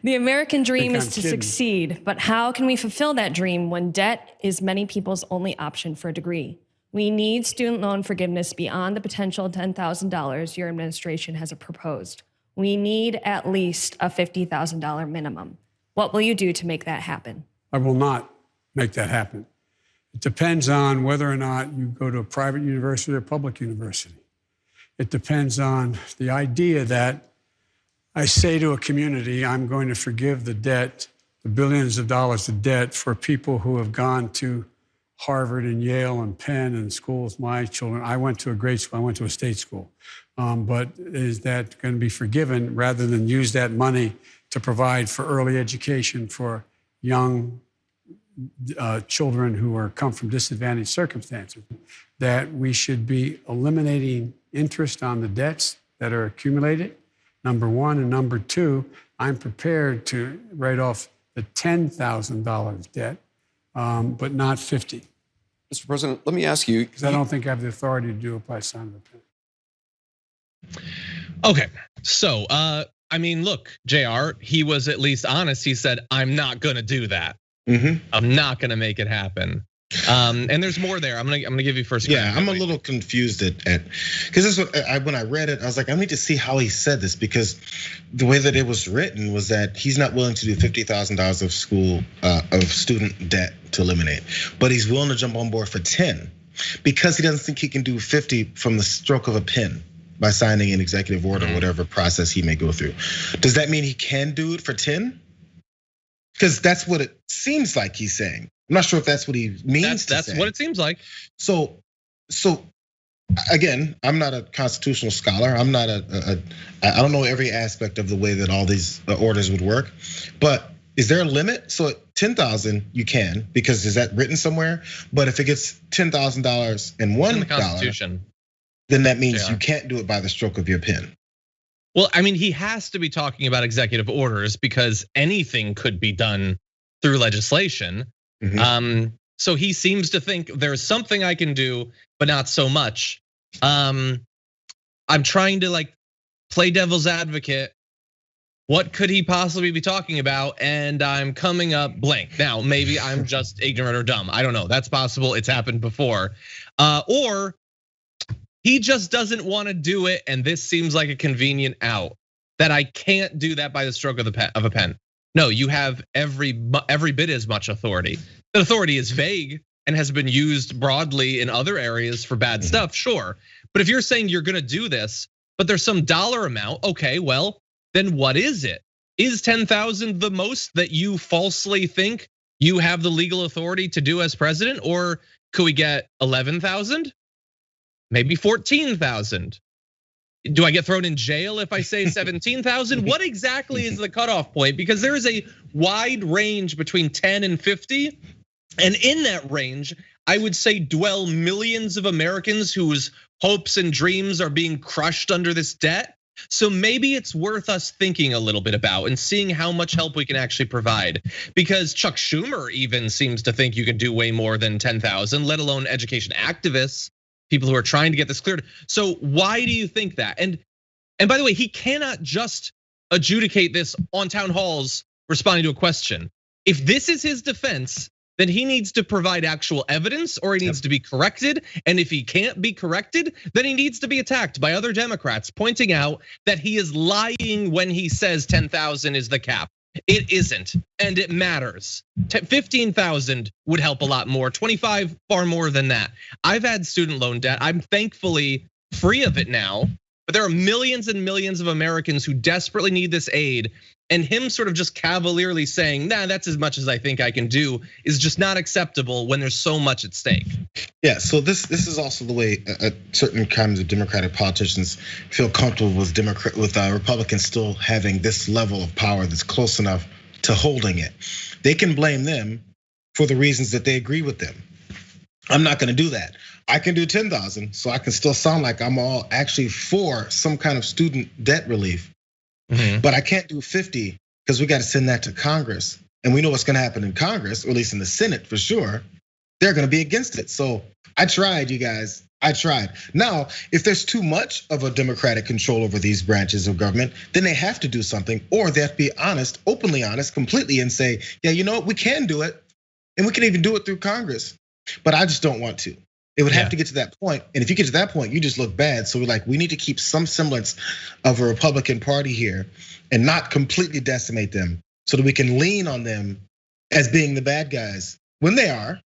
The American dream is to succeed, but how can we fulfill that dream when debt is many people's only option for a degree? We need student loan forgiveness beyond the potential $10,000 your administration has proposed. We need at least a $50,000 minimum. What will you do to make that happen?
I will not make that happen. It depends on whether or not you go to a private university or a public university. It depends on the idea that I say to a community, I'm going to forgive the debt, the billions of dollars of debt for people who have gone to Harvard and Yale and Penn and schools, my children. I went to a great school, I went to a state school. But is that going to be forgiven rather than use that money to provide for early education for young children who come from disadvantaged circumstances, that we should be eliminating interest on the debts that are accumulated, number one. And number two, I'm prepared to write off the $10,000 debt, but not 50.
Mr. President, let me ask you.
Because I don't think I have the authority to do it by sign of a pen.
Okay, so I mean, look, Jayar, he was at least honest. He said, "I'm not gonna do that. I'm not gonna make it happen." And there's more there. I'm gonna give you first.
Yeah, I'm a little confused at because this is what when I read it, I was like, I need to see how he said this, because the way that it was written was that he's not willing to do $50,000 of student debt to eliminate, but he's willing to jump on board for 10 because he doesn't think he can do 50 from the stroke of a pen by signing an executive order, whatever process he may go through. Does that mean he can do it for 10? Because that's what it seems like he's saying. I'm not sure if that's what he means.
That's what it seems like.
So again, I'm not a constitutional scholar. I'm not I don't know every aspect of the way that all these orders would work. But is there a limit? So at 10,000 you can, because is that written somewhere? But if it gets $10,000 and $1, then that means you can't do it by the stroke of your pen.
Well, I mean, he has to be talking about executive orders because anything could be done through legislation. So he seems to think there's something I can do, but not so much. I'm trying to like play devil's advocate. What could he possibly be talking about? And I'm coming up blank. Now, maybe I'm just ignorant or dumb. I don't know. That's possible. It's happened before. Or he just doesn't want to do it, and this seems like a convenient out. That I can't do that by the stroke of a pen. No, you have every bit as much authority. The authority is vague and has been used broadly in other areas for bad stuff, sure. But if you're saying you're gonna do this, but there's some dollar amount, okay, well, then what is it? Is 10,000 the most that you falsely think you have the legal authority to do as president? Or could we get 11,000? Maybe 14,000. Do I get thrown in jail if I say 17,000? What exactly is the cutoff point? Because there is a wide range between 10 and 50. And in that range, I would say dwell millions of Americans whose hopes and dreams are being crushed under this debt. So maybe it's worth us thinking a little bit about and seeing how much help we can actually provide. Because Chuck Schumer even seems to think you can do way more than 10,000, let alone education activists, people who are trying to get this cleared. So why do you think that? And by the way, he cannot just adjudicate this on town halls responding to a question. If this is his defense, then he needs to provide actual evidence or he needs to be corrected. And if he can't be corrected, then he needs to be attacked by other Democrats pointing out that he is lying when he says 10,000 is the cap. It isn't, and it matters. 15,000 would help a lot more, 25 far more than that. I've had student loan debt. I'm thankfully free of it now, but there are millions and millions of Americans who desperately need this aid. And him sort of just cavalierly saying, nah, that's as much as I think I can do, is just not acceptable when there's so much at stake.
Yeah, so this is also the way certain kinds of Democratic politicians feel comfortable with Republicans still having this level of power that's close enough to holding it. They can blame them for the reasons that they agree with them. I'm not gonna do that. I can do 10,000, so I can still sound like I'm all actually for some kind of student debt relief. But I can't do 50 because we got to send that to Congress. And we know what's gonna happen in Congress, or at least in the Senate for sure. They're gonna be against it. So I tried, you guys, I tried. Now, if there's too much of a Democratic control over these branches of government, then they have to do something, or they have to be honest, openly honest, completely, and say, yeah, you know what, we can do it. And we can even do it through Congress. But I just don't want to. It would have to get to that point. And if you get to that point, you just look bad. So we're like, we need to keep some semblance of a Republican Party here and not completely decimate them so that we can lean on them as being the bad guys when they are.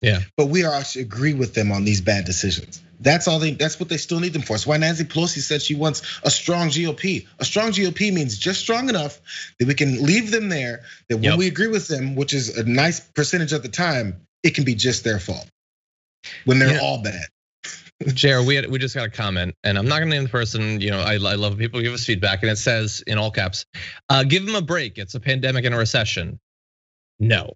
Yeah.
But we are actually agree with them on these bad decisions. That's what they still need them for. That's why Nancy Pelosi said she wants a strong GOP. A strong GOP means just strong enough that we can leave them there, that when we agree with them, which is a nice percentage at the time, it can be just their fault. When they're all bad.
Jayar, we just got a comment, and I'm not gonna name the person. You know, I love people who give us feedback, and it says in all caps, "Give them a break. It's a pandemic and a recession." No,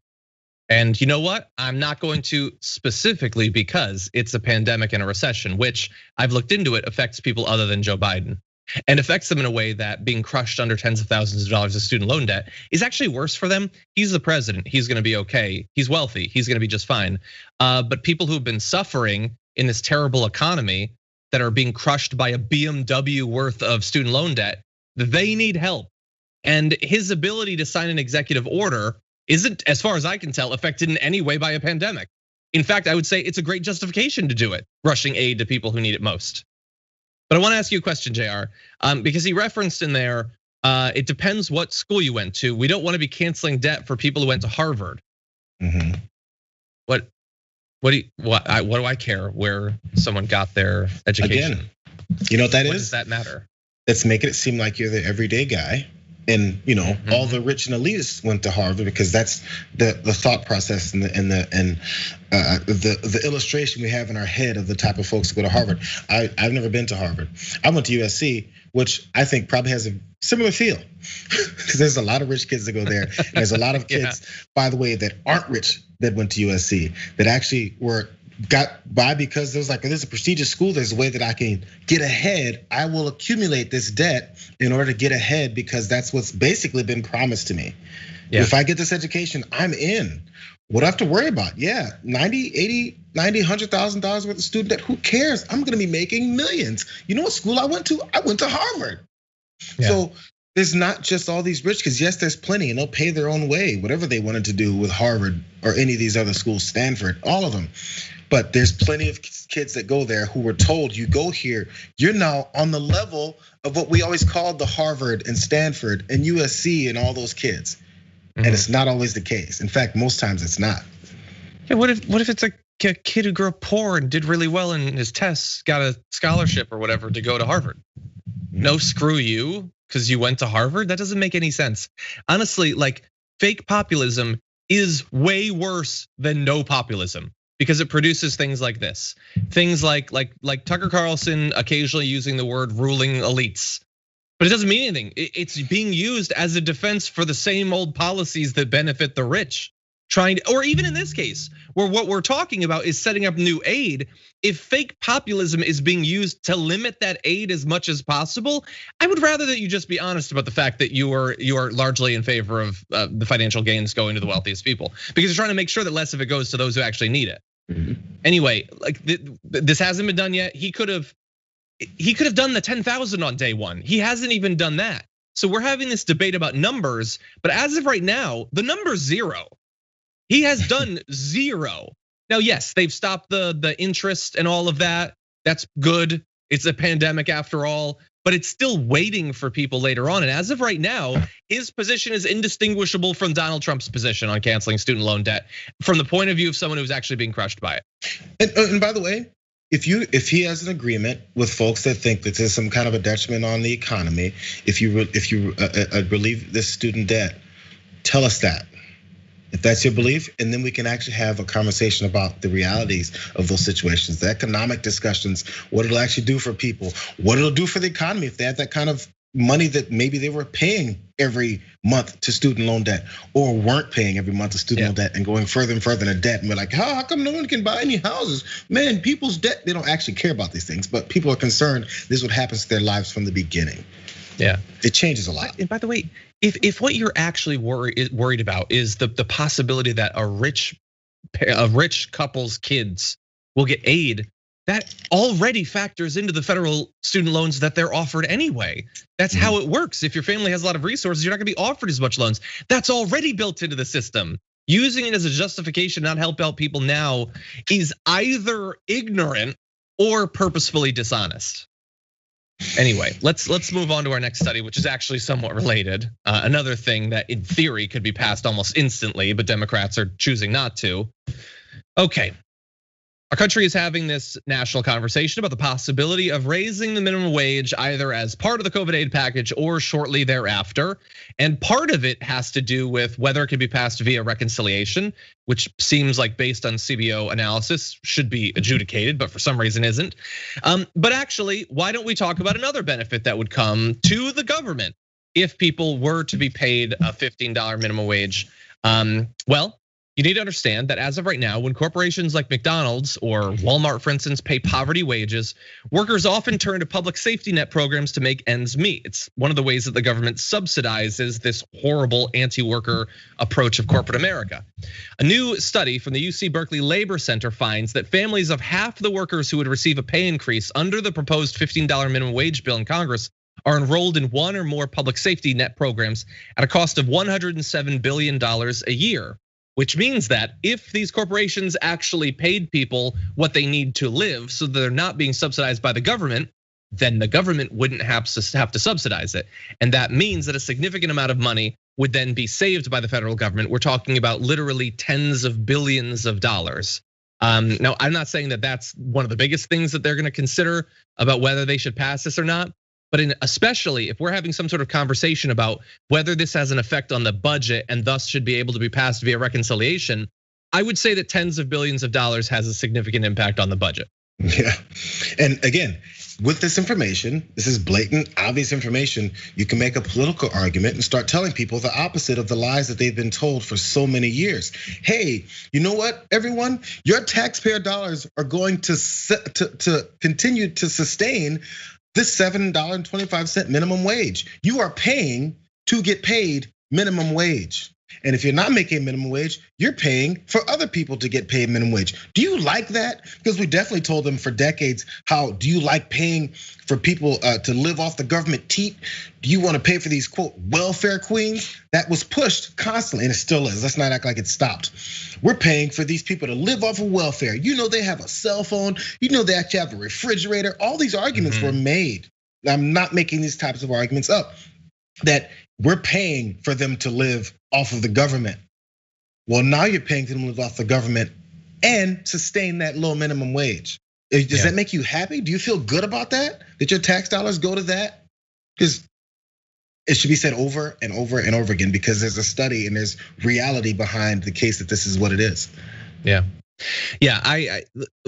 and you know what? I'm not going to specifically because it's a pandemic and a recession, which I've looked into. It affects people other than Joe Biden, and affects them in a way that being crushed under tens of thousands of dollars of student loan debt is actually worse for them. He's the president. He's gonna be okay. He's wealthy. He's gonna be just fine. But people who've been suffering in this terrible economy that are being crushed by a BMW worth of student loan debt, they need help. And his ability to sign an executive order isn't, as far as I can tell, affected in any way by a pandemic. In fact, I would say it's a great justification to do it, rushing aid to people who need it most. But I want to ask you a question, Jayar, because he referenced in there, it depends what school you went to. We don't want to be canceling debt for people who went to Harvard. What do I care where someone got their education?
Again, you know what that is?
What does that matter?
It's making it seem like you're the everyday guy. And you know, all the rich and elitists went to Harvard because that's the thought process and the illustration we have in our head of the type of folks who go to Harvard. I've never been to Harvard. I went to USC, which I think probably has a similar feel because there's a lot of rich kids that go there. And there's a lot of kids, by the way, that aren't rich that went to USC that actually got by because there's like, this is a prestigious school. There's a way that I can get ahead. I will accumulate this debt in order to get ahead because that's what's basically been promised to me. If I get this education, I'm in. What do I have to worry about? Yeah, $90,000, $100,000 worth of student debt. Who cares? I'm gonna be making millions. You know what school I went to? I went to Harvard. So there's not just all these rich kids. Yes, there's plenty, and they'll pay their own way, whatever they wanted to do with Harvard or any of these other schools, Stanford, all of them. But there's plenty of kids that go there who were told, you go here, you're now on the level of what we always called the Harvard and Stanford and USC and all those kids. And it's not always the case. In fact, most times it's not.
Yeah, what if it's a kid who grew up poor and did really well in his tests, got a scholarship or whatever to go to Harvard? No, screw you, because you went to Harvard? That doesn't make any sense. Honestly, like fake populism is way worse than no populism. Because it produces things like this. Things like Tucker Carlson occasionally using the word ruling elites. But it doesn't mean anything. It's being used as a defense for the same old policies that benefit the rich. Or even in this case, where what we're talking about is setting up new aid. If fake populism is being used to limit that aid as much as possible, I would rather that you just be honest about the fact that you are largely in favor of the financial gains going to the wealthiest people, because you're trying to make sure that less of it goes to those who actually need it. Anyway, like this hasn't been done yet. He could have done the 10,000 on day one. He hasn't even done that. So we're having this debate about numbers, but as of right now, the number's 0. He has done 0. Now, yes, they've stopped the interest and all of that. That's good. It's a pandemic after all, but it's still waiting for people later on. And as of right now, his position is indistinguishable from Donald Trump's position on canceling student loan debt from the point of view of someone who's actually being crushed by it.
And by the way, if he has an agreement with folks that think that there's some kind of a detriment on the economy, if you relieve this student debt, tell us that. If that's your belief, and then we can actually have a conversation about the realities of those situations, the economic discussions, what it'll actually do for people, what it'll do for the economy if they have that kind of money that maybe they were paying every month to student loan debt or weren't paying every month to student loan debt and going further and further into debt. And we're like, how come no one can buy any houses? Man, people's debt, they don't actually care about these things, but people are concerned this is what happens to their lives from the beginning.
Yeah,
it changes a lot.
And by the way, if what you're actually worried about is the possibility that a rich couple's kids will get aid, that already factors into the federal student loans that they're offered anyway. That's how it works. If your family has a lot of resources, you're not gonna be offered as much loans. That's already built into the system. Using it as a justification not help out people now is either ignorant or purposefully dishonest. Anyway, let's move on to our next study, which is actually somewhat related. Another thing that in theory could be passed almost instantly, but Democrats are choosing not to. Okay, Our country is having this national conversation about the possibility of raising the minimum wage either as part of the COVID aid package or shortly thereafter. And part of it has to do with whether it can be passed via reconciliation, which seems like based on CBO analysis should be adjudicated, but for some reason isn't. But actually, why don't we talk about another benefit that would come to the government if people were to be paid a $15 minimum wage? Well, you need to understand that as of right now, when corporations like McDonald's or Walmart, for instance, pay poverty wages, workers often turn to public safety net programs to make ends meet. It's one of the ways that the government subsidizes this horrible anti-worker approach of corporate America. A new study from the UC Berkeley Labor Center finds that families of half the workers who would receive a pay increase under the proposed $15 minimum wage bill in Congress are enrolled in one or more public safety net programs at a cost of $107 billion a year. Which means that if these corporations actually paid people what they need to live so that they're not being subsidized by the government, then the government wouldn't have to subsidize it. And that means that a significant amount of money would then be saved by the federal government. We're talking about literally tens of billions of dollars. Now, I'm not saying that that's one of the biggest things that they're gonna consider about whether they should pass this or not. But especially if we're having some sort of conversation about whether this has an effect on the budget and thus should be able to be passed via reconciliation, I would say that tens of billions of dollars has a significant impact on the budget.
Yeah, and again, with this information, this is blatant, obvious information. You can make a political argument and start telling people the opposite of the lies that they've been told for so many years. Hey, you know what, everyone? Your taxpayer dollars are going to continue to sustain this $7.25 minimum wage. You are paying to get paid minimum wage. And if you're not making minimum wage, you're paying for other people to get paid minimum wage. Do you like that? Because we definitely told them for decades, how do you like paying for people to live off the government teat? Do you want to pay for these quote welfare queens? That was pushed constantly and it still is. Let's not act like it stopped. We're paying for these people to live off of welfare. You know, they have a cell phone. You know, they actually have a refrigerator. All these arguments were made. I'm not making these types of arguments up, that we're paying for them to live off of the government. Well, now you're paying them to live off the government and sustain that low minimum wage. Does that make you happy? Do you feel good about that? That your tax dollars go to that? Because it should be said over and over and over again, because there's a study and there's reality behind the case that this is what it is.
Yeah.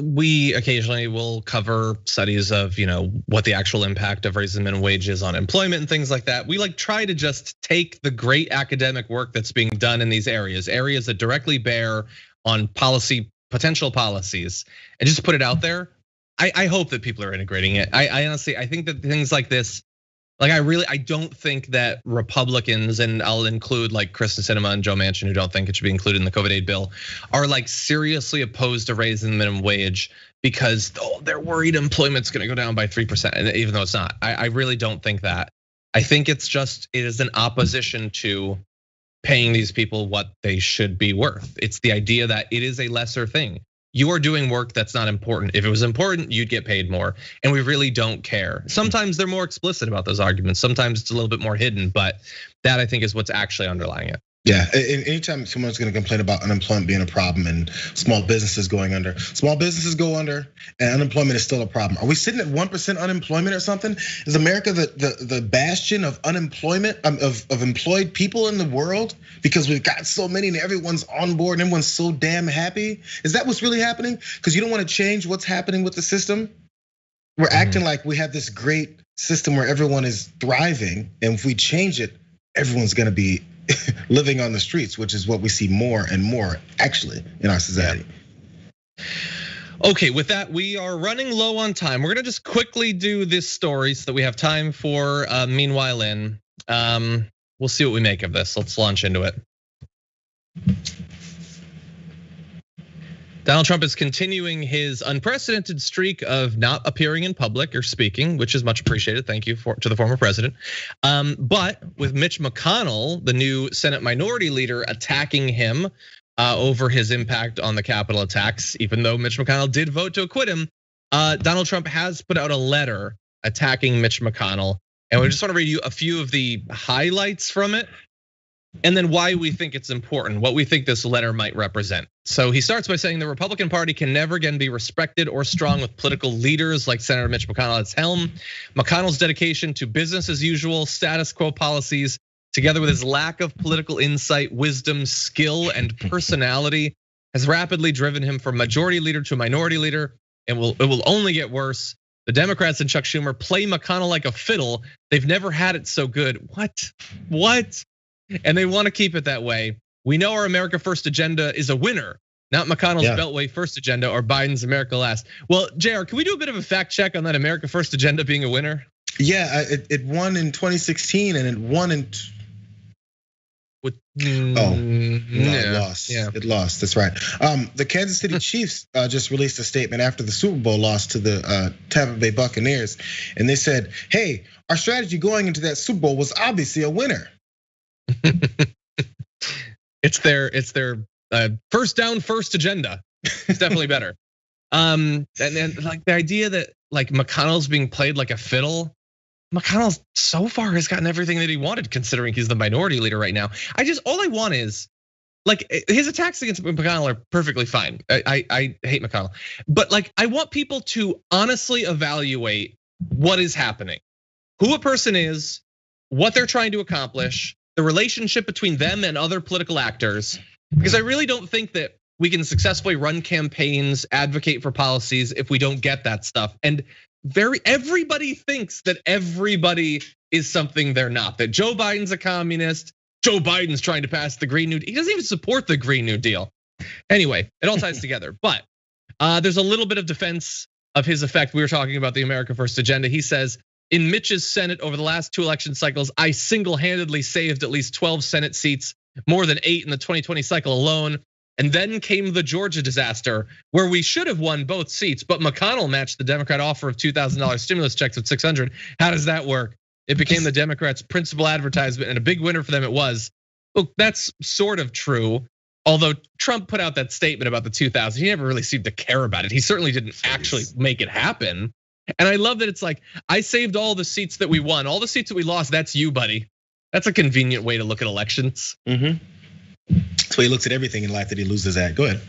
We occasionally will cover studies of, what the actual impact of raising minimum wage is on employment and things like that. We try to just take the great academic work that's being done in these areas that directly bear on potential policies, and just put it out there. I hope that people are integrating it. I honestly, I think that things like this, I don't think that Republicans, and I'll include Kristen Sinema and Joe Manchin, who don't think it should be included in the COVID aid bill, are seriously opposed to raising the minimum wage because they're worried employment's gonna go down by 3%, even though it's not. I really don't think that. I think it is an opposition to paying these people what they should be worth. It's the idea that it is a lesser thing. You are doing work that's not important. If it was important, you'd get paid more. And we really don't care. Sometimes they're more explicit about those arguments. Sometimes it's a little bit more hidden, but that I think is what's actually underlying it.
Yeah, anytime someone's gonna complain about unemployment being a problem and small businesses going under, small businesses go under and unemployment is still a problem. Are we sitting at 1% unemployment or something? Is America the bastion of unemployment, of employed people in the world? Because we've got so many and everyone's on board and everyone's so damn happy? Is that what's really happening? Because you don't wanna change what's happening with the system? We're acting like we have this great system where everyone is thriving, and if we change it, everyone's gonna be living on the streets, which is what we see more and more actually in our society.
Okay, with that, we are running low on time. We're gonna just quickly do this story so that we have time for meanwhile in. We'll see what we make of this. Let's launch into it. Donald Trump is continuing his unprecedented streak of not appearing in public or speaking, which is much appreciated. Thank you to the former president. But with Mitch McConnell, the new Senate minority leader, attacking him over his impact on the Capitol attacks, even though Mitch McConnell did vote to acquit him, Donald Trump has put out a letter attacking Mitch McConnell. And we just want to read you a few of the highlights from it. and then why we think it's important, what we think this letter might represent. So he starts by saying the Republican Party can never again be respected or strong with political leaders like Senator Mitch McConnell at its helm. McConnell's dedication to business as usual, status quo policies, together with his lack of political insight, wisdom, skill, and personality, has rapidly driven him from majority leader to minority leader, and it will only get worse. The Democrats and Chuck Schumer play McConnell like a fiddle. They've never had it so good. What? And they want to keep it that way. We know our America First agenda is a winner, not McConnell's Beltway First agenda or Biden's America Last. Well, Jayar, can we do a bit of a fact check on that America First agenda being a winner?
Yeah, it won in 2016 and it won in. It lost. Yeah. It lost. That's right. The Kansas City Chiefs just released a statement after the Super Bowl loss to the Tampa Bay Buccaneers, and they said, "Hey, our strategy going into that Super Bowl was obviously a winner."
It's their first down first agenda. It's definitely better. And like the idea that like McConnell's being played like a fiddle. McConnell so far has gotten everything that he wanted, considering he's the minority leader right now. All I want is like his attacks against McConnell are perfectly fine. I hate McConnell, but like I want people to honestly evaluate what is happening, who a person is, what they're trying to accomplish, the relationship between them and other political actors, because I really don't think that we can successfully run campaigns, advocate for policies if we don't get that stuff. And everybody thinks that everybody is something they're not, that Joe Biden's a communist, Joe Biden's trying to pass the Green New Deal. He doesn't even support the Green New Deal. Anyway, it all ties together. But there's a little bit of defense of his effect. We were talking about the America First agenda. He says, in Mitch's Senate over the last 2 election cycles, I single-handedly saved at least 12 Senate seats, more than 8 in the 2020 cycle alone. And then came the Georgia disaster, where we should have won both seats, but McConnell matched the Democrat offer of $2,000 stimulus checks with $600. How does that work? It became the Democrats' principal advertisement, and a big winner for them it was. Look, that's sort of true. Although Trump put out that statement about the 2,000, he never really seemed to care about it. He certainly didn't actually make it happen. And I love that it's like, I saved all the seats that we won, all the seats that we lost. That's you, buddy. That's a convenient way to look at elections.
So he looks at everything in life that he loses at. Go ahead.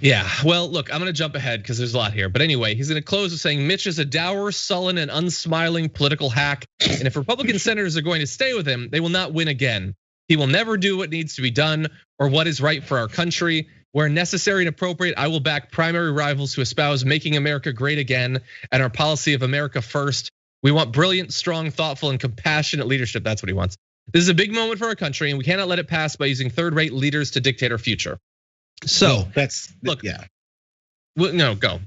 Yeah, well, look, I'm gonna jump ahead because there's a lot here. But anyway, he's gonna close with saying Mitch is a dour, sullen, and unsmiling political hack. And if Republican senators are going to stay with him, they will not win again. He will never do what needs to be done or what is right for our country. Where necessary and appropriate, I will back primary rivals who espouse making America great again and our policy of America first. We want brilliant, strong, thoughtful, and compassionate leadership. That's what he wants. This is a big moment for our country, and we cannot let it pass by using third-rate leaders to dictate our future. So look. No, go.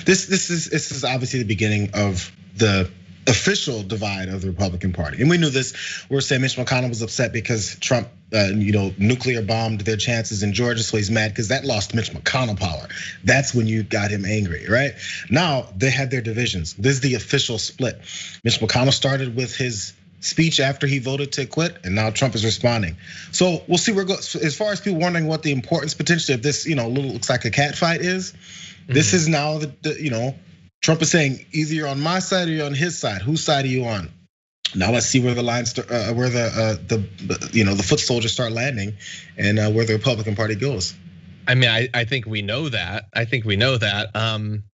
This is obviously the beginning of the official divide of the Republican Party, and we knew this. We're saying Mitch McConnell was upset because Trump, nuclear bombed their chances in Georgia, so he's mad because that lost Mitch McConnell power. That's when you got him angry, right? Now they had their divisions. This is the official split. Mitch McConnell started with his speech after he voted to quit, and now Trump is responding. So we'll see where it goes. As far as people wondering what the importance potentially of this, little looks like a cat fight is, this is now Trump is saying either you're on my side or you're on his side. Whose side are you on? Now let's see where the lines, where the foot soldiers start landing, and where the Republican Party goes.
I mean, I think we know that.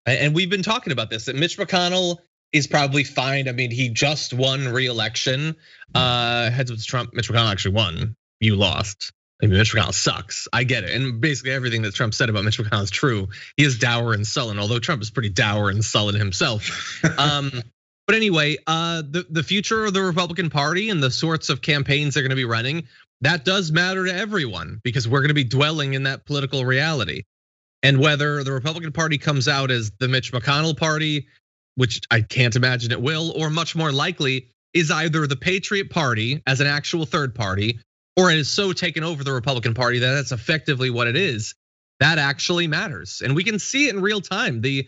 And we've been talking about this. That Mitch McConnell is probably fine. I mean, he just won re-election. Heads with Trump, Mitch McConnell actually won. You lost. I mean, Mitch McConnell sucks. I get it. And basically everything that Trump said about Mitch McConnell is true. He is dour and sullen, although Trump is pretty dour and sullen himself. But anyway, the future of the Republican Party and the sorts of campaigns they're gonna be running, that does matter to everyone because we're gonna be dwelling in that political reality. And whether the Republican Party comes out as the Mitch McConnell party, which I can't imagine it will, or much more likely is either the Patriot Party as an actual third party, or it is so taken over the Republican Party that that's effectively what it is. That actually matters. And we can see it in real time. The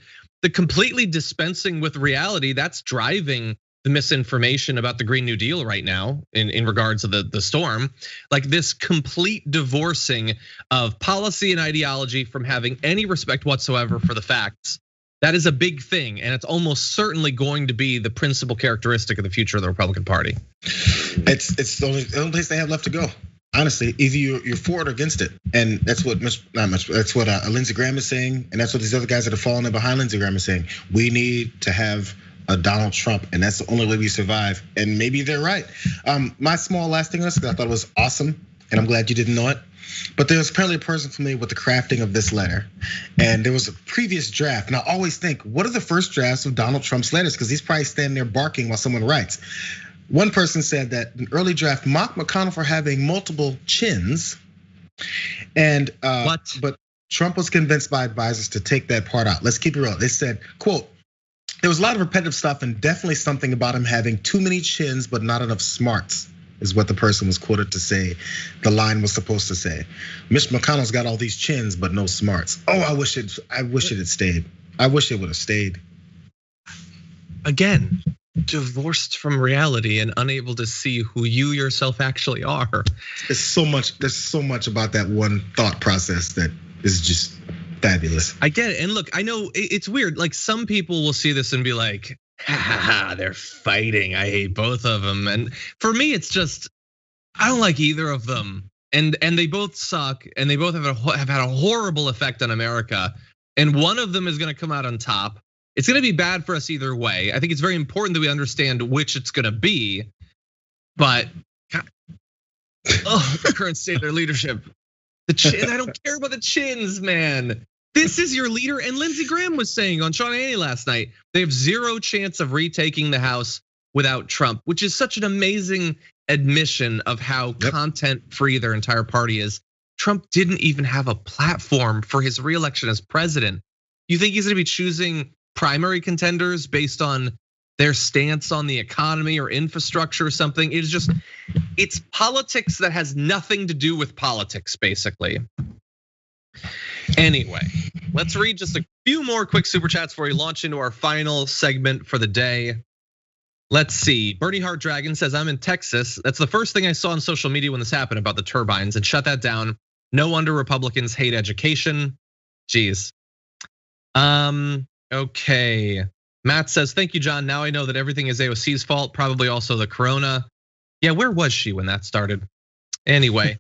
completely dispensing with reality, that's driving the misinformation about the Green New Deal right now in regards to the storm. Like this complete divorcing of policy and ideology from having any respect whatsoever for the facts. That is a big thing, and it's almost certainly going to be the principal characteristic of the future of the Republican Party.
It's the only place they have left to go. honestly, either you're for it or against it, and that's what that's what Lindsey Graham is saying, and that's what these other guys that are falling in behind Lindsey Graham are saying. We need to have a Donald Trump, and that's the only way we survive. And maybe they're right. My small last thing on this, because I thought it was awesome, and I'm glad you didn't know it. But there was apparently a person familiar with the crafting of this letter, and there was a previous draft. And I always think, what are the first drafts of Donald Trump's letters? Because he's probably standing there barking while someone writes. One person said that an early draft mocked McConnell for having multiple chins, and but Trump was convinced by advisors to take that part out. Let's keep it real. They said, quote, there was a lot of repetitive stuff and definitely something about him having too many chins but not enough smarts, is what the person was quoted to say. The line was supposed to say. Mitch McConnell's got all these chins but no smarts. Oh, I wish it had stayed. I wish it would have stayed.
Again, divorced from reality and unable to see who you yourself actually are.
There's so much about that one thought process that is just fabulous.
I get it. And look, I know it's weird. Like some people will see this and be like, they're fighting. I hate both of them. And for me, it's just, I don't like either of them. And they both suck, and they both have had a horrible effect on America. And one of them is gonna come out on top. It's gonna be bad for us either way. I think it's very important that we understand which it's gonna be. But, the current state of their leadership. I don't care about the chins, man. This is your leader, and Lindsey Graham was saying on Sean Hannity last night, they have zero chance of retaking the House without Trump, which is such an amazing admission of how content-free their entire party is. Trump didn't even have a platform for his reelection as president. You think he's gonna be choosing primary contenders based on their stance on the economy or infrastructure or something? It's politics that has nothing to do with politics, basically. Anyway, let's read just a few more quick super chats before we launch into our final segment for the day. Let's see. Bernie Hart Dragon says, I'm in Texas. That's the first thing I saw on social media when this happened about the turbines, and shut that down. No wonder Republicans hate education. Jeez. Okay. Matt says, thank you, John. Now I know that everything is AOC's fault, probably also the corona. Yeah, where was she when that started? Anyway,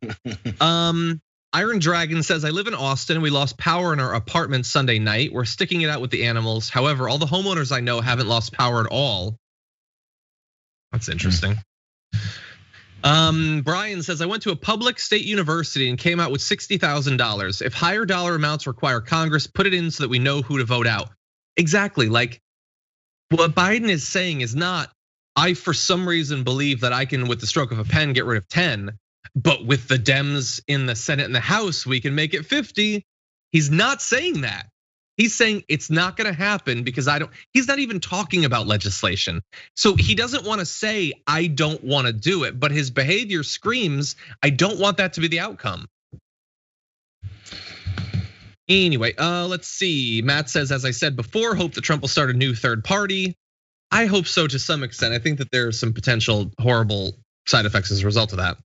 Iron Dragon says, I live in Austin. We lost power in our apartment Sunday night. We're sticking it out with the animals. However, all the homeowners I know haven't lost power at all. That's interesting. Brian says, I went to a public state university and came out with $60,000. If higher dollar amounts require Congress, put it in so that we know who to vote out. Exactly, like what Biden is saying is not, I for some reason believe that I can, with the stroke of a pen, get rid of 10. But with the Dems in the Senate and the House, we can make it 50. He's not saying that. He's saying it's not gonna happen because he's not even talking about legislation. So he doesn't wanna say, I don't wanna do it, but his behavior screams, I don't want that to be the outcome. Anyway, let's see. Matt says, as I said before, hope that Trump will start a new third party. I hope so to some extent. I think that there's some potential horrible side effects as a result of that.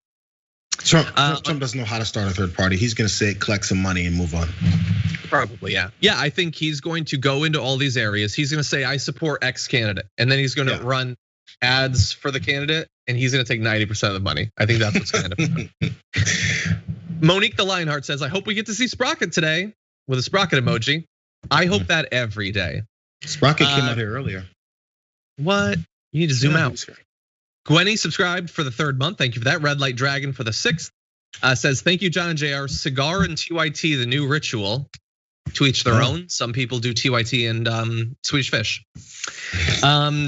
Trump doesn't know how to start a third party. He's gonna say collect some money and move on.
Probably, yeah. Yeah, I think he's going to go into all these areas. He's gonna say, I support X candidate. And then he's gonna run ads for the candidate and he's gonna take 90% of the money. I think that's what's gonna end up. Monique the Lionheart says, I hope we get to see Sprocket today with a Sprocket emoji. I hope that every day.
Sprocket came out here earlier.
What? You need to zoom out. Gwenny subscribed for the 3rd month. Thank you for that. Red Light Dragon for the 6th. Says, thank you, John and Jayar. Cigar and TYT, the new ritual. To each their own. Some people do TYT and Swedish fish.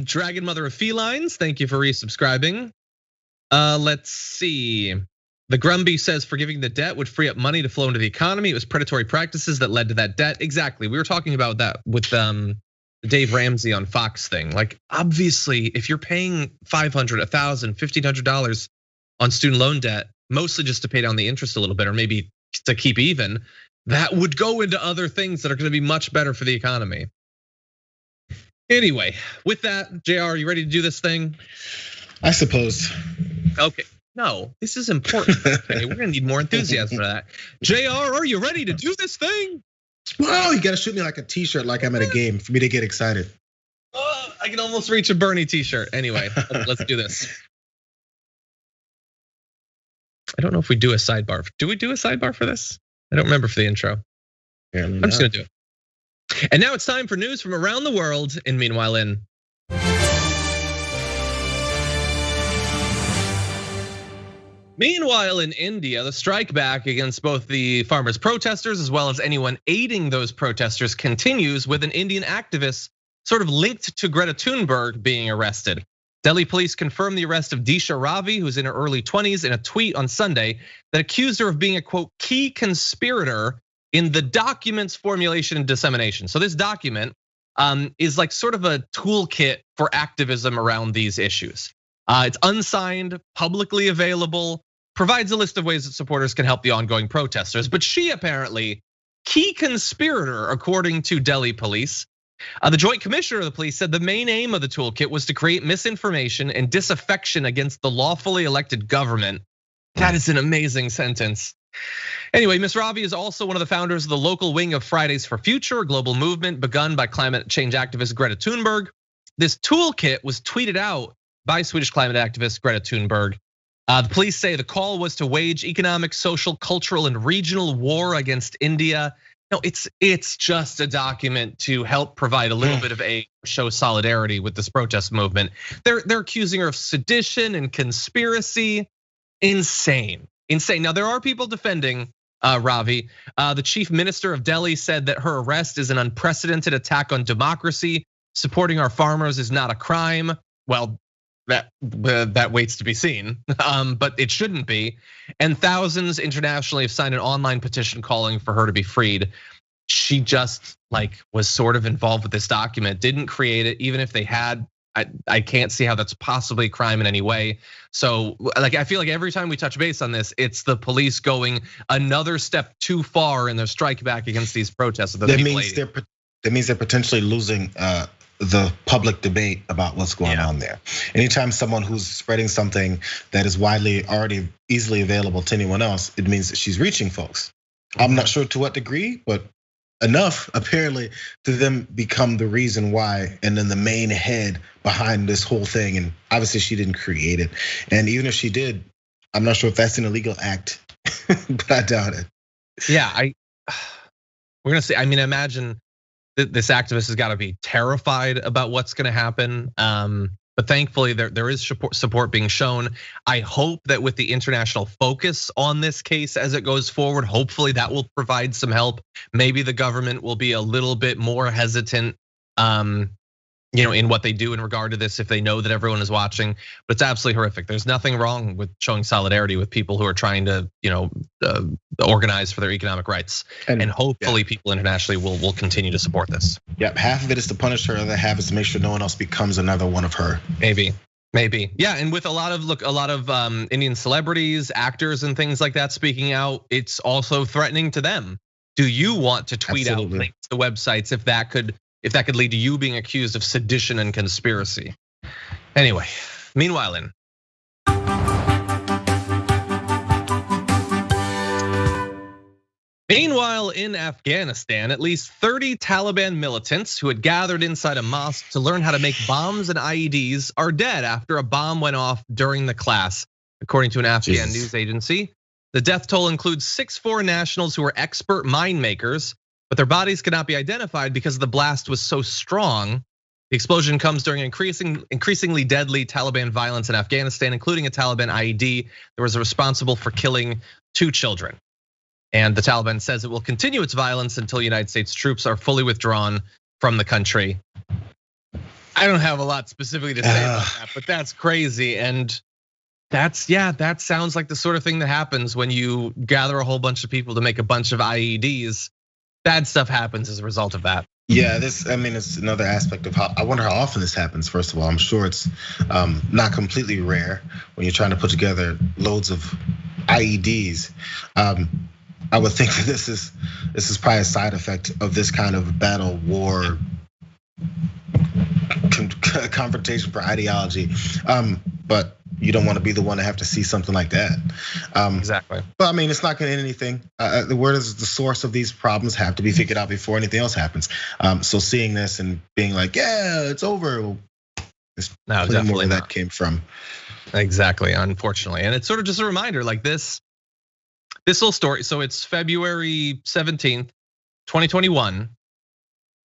Dragon Mother of Felines, thank you for resubscribing. Let's see. The Grumby says forgiving the debt would free up money to flow into the economy. It was predatory practices that led to that debt. Exactly. We were talking about that with Dave Ramsey on Fox thing. Like, obviously, if you're paying $500, $1,000, $1,500 on student loan debt, mostly just to pay down the interest a little bit, or maybe to keep even, that would go into other things that are gonna be much better for the economy. Anyway, with that, JR, are you ready to do this thing?
I suppose.
Okay, no, this is important. Okay, we're gonna need more enthusiasm for that. JR, are you ready to do this thing?
Well, you gotta shoot me like a t-shirt like I'm at a game for me to get excited.
I can almost reach a Bernie t-shirt. Anyway, let's do this. I don't know if we do a sidebar. Do we do a sidebar for this? I don't remember for the intro. I'm just gonna do it. And now it's time for news from around the world. And meanwhile in. Meanwhile, in India, the strike back against both the farmers' protesters as well as anyone aiding those protesters continues, with an Indian activist sort of linked to Greta Thunberg being arrested. Delhi police confirmed the arrest of Disha Ravi, who's in her early 20s, in a tweet on Sunday that accused her of being a, quote, key conspirator in the document's formulation and dissemination. So this document is like sort of a toolkit for activism around these issues. It's unsigned, publicly available, provides a list of ways that supporters can help the ongoing protesters. But she apparently, key conspirator, according to Delhi police. The Joint Commissioner of the police said the main aim of the toolkit was to create misinformation and disaffection against the lawfully elected government. That is an amazing sentence. Anyway, Ms. Ravi is also one of the founders of the local wing of Fridays for Future, a global movement begun by climate change activist Greta Thunberg. This toolkit was tweeted out by Swedish climate activist Greta Thunberg. The police say the call was to wage economic, social, cultural, and regional war against India. No, it's just a document to help provide a little bit of aid, show solidarity with this protest movement. They're accusing her of sedition and conspiracy. Insane. Now there are people defending Ravi. The chief minister of Delhi said that her arrest is an unprecedented attack on democracy. Supporting our farmers is not a crime. Well, that waits to be seen, but it shouldn't be. And thousands internationally have signed an online petition calling for her to be freed. She just was sort of involved with this document, didn't create it. Even if they had, I can't see how that's possibly a crime in any way. So I feel like every time we touch base on this, it's the police going another step too far in their strike back against these protests.
That means they're potentially losing the public debate about what's going on there. Anytime someone who's spreading something that is widely already easily available to anyone else, it means that she's reaching folks. I'm not sure to what degree, but enough apparently to them become the reason why, and then the main head behind this whole thing. And obviously she didn't create it. And even if she did, I'm not sure if that's an illegal act, but I doubt it.
Yeah, we're gonna see. I mean, imagine this activist has got to be terrified about what's going to happen. But thankfully there is support being shown. I hope that with the international focus on this case as it goes forward, hopefully that will provide some help. Maybe the government will be a little bit more hesitant, in what they do in regard to this if they know that everyone is watching. But it's absolutely horrific. There's nothing wrong with showing solidarity with people who are trying to, organize for their economic rights. And hopefully people internationally will continue to support this.
Yep, half of it is to punish her, the other half is to make sure no one else becomes another one of her.
Maybe. Yeah, and with a lot of Indian celebrities, actors, and things like that speaking out, it's also threatening to them. Do you want to tweet out links to websites if that could lead to you being accused of sedition and conspiracy? Anyway, meanwhile in Afghanistan, at least 30 Taliban militants who had gathered inside a mosque to learn how to make bombs and IEDs are dead after a bomb went off during the class, according to an Afghan news agency. The death toll includes 6 foreign nationals who were expert mine makers, but their bodies could not be identified because the blast was so strong. The explosion comes during increasingly deadly Taliban violence in Afghanistan, including a Taliban IED that was responsible for killing 2 children. And the Taliban says it will continue its violence until United States troops are fully withdrawn from the country. I don't have a lot specifically to say about that, but that's crazy. And that sounds like the sort of thing that happens when you gather a whole bunch of people to make a bunch of IEDs. Bad stuff happens as a result of that.
Yeah, it's another aspect of how I wonder how often this happens. First of all, I'm sure it's not completely rare when you're trying to put together loads of IEDs. I would think that this is probably a side effect of this kind of battle war confrontation for ideology. But you don't want to be the one to have to see something like that.
Exactly.
But I mean, it's not going to end anything. Where does the source of these problems have to be figured out before anything else happens? So seeing this and being like, yeah, it's over.
No, definitely
where that came from.
Exactly, unfortunately. And it's sort of just a reminder like this. This whole story, so it's February 17th, 2021.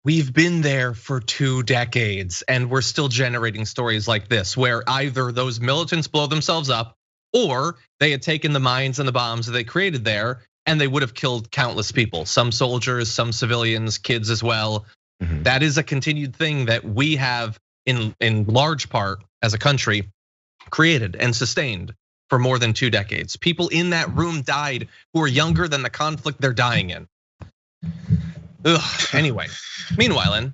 We've been there for 2 decades and we're still generating stories like this, where either those militants blow themselves up or they had taken the mines and the bombs that they created there and they would have killed countless people, some soldiers, some civilians, kids as well. That is a continued thing that we have in large part as a country created and sustained for more than 2 decades. People in that room died who are younger than the conflict they're dying in. Ugh. Anyway, meanwhile,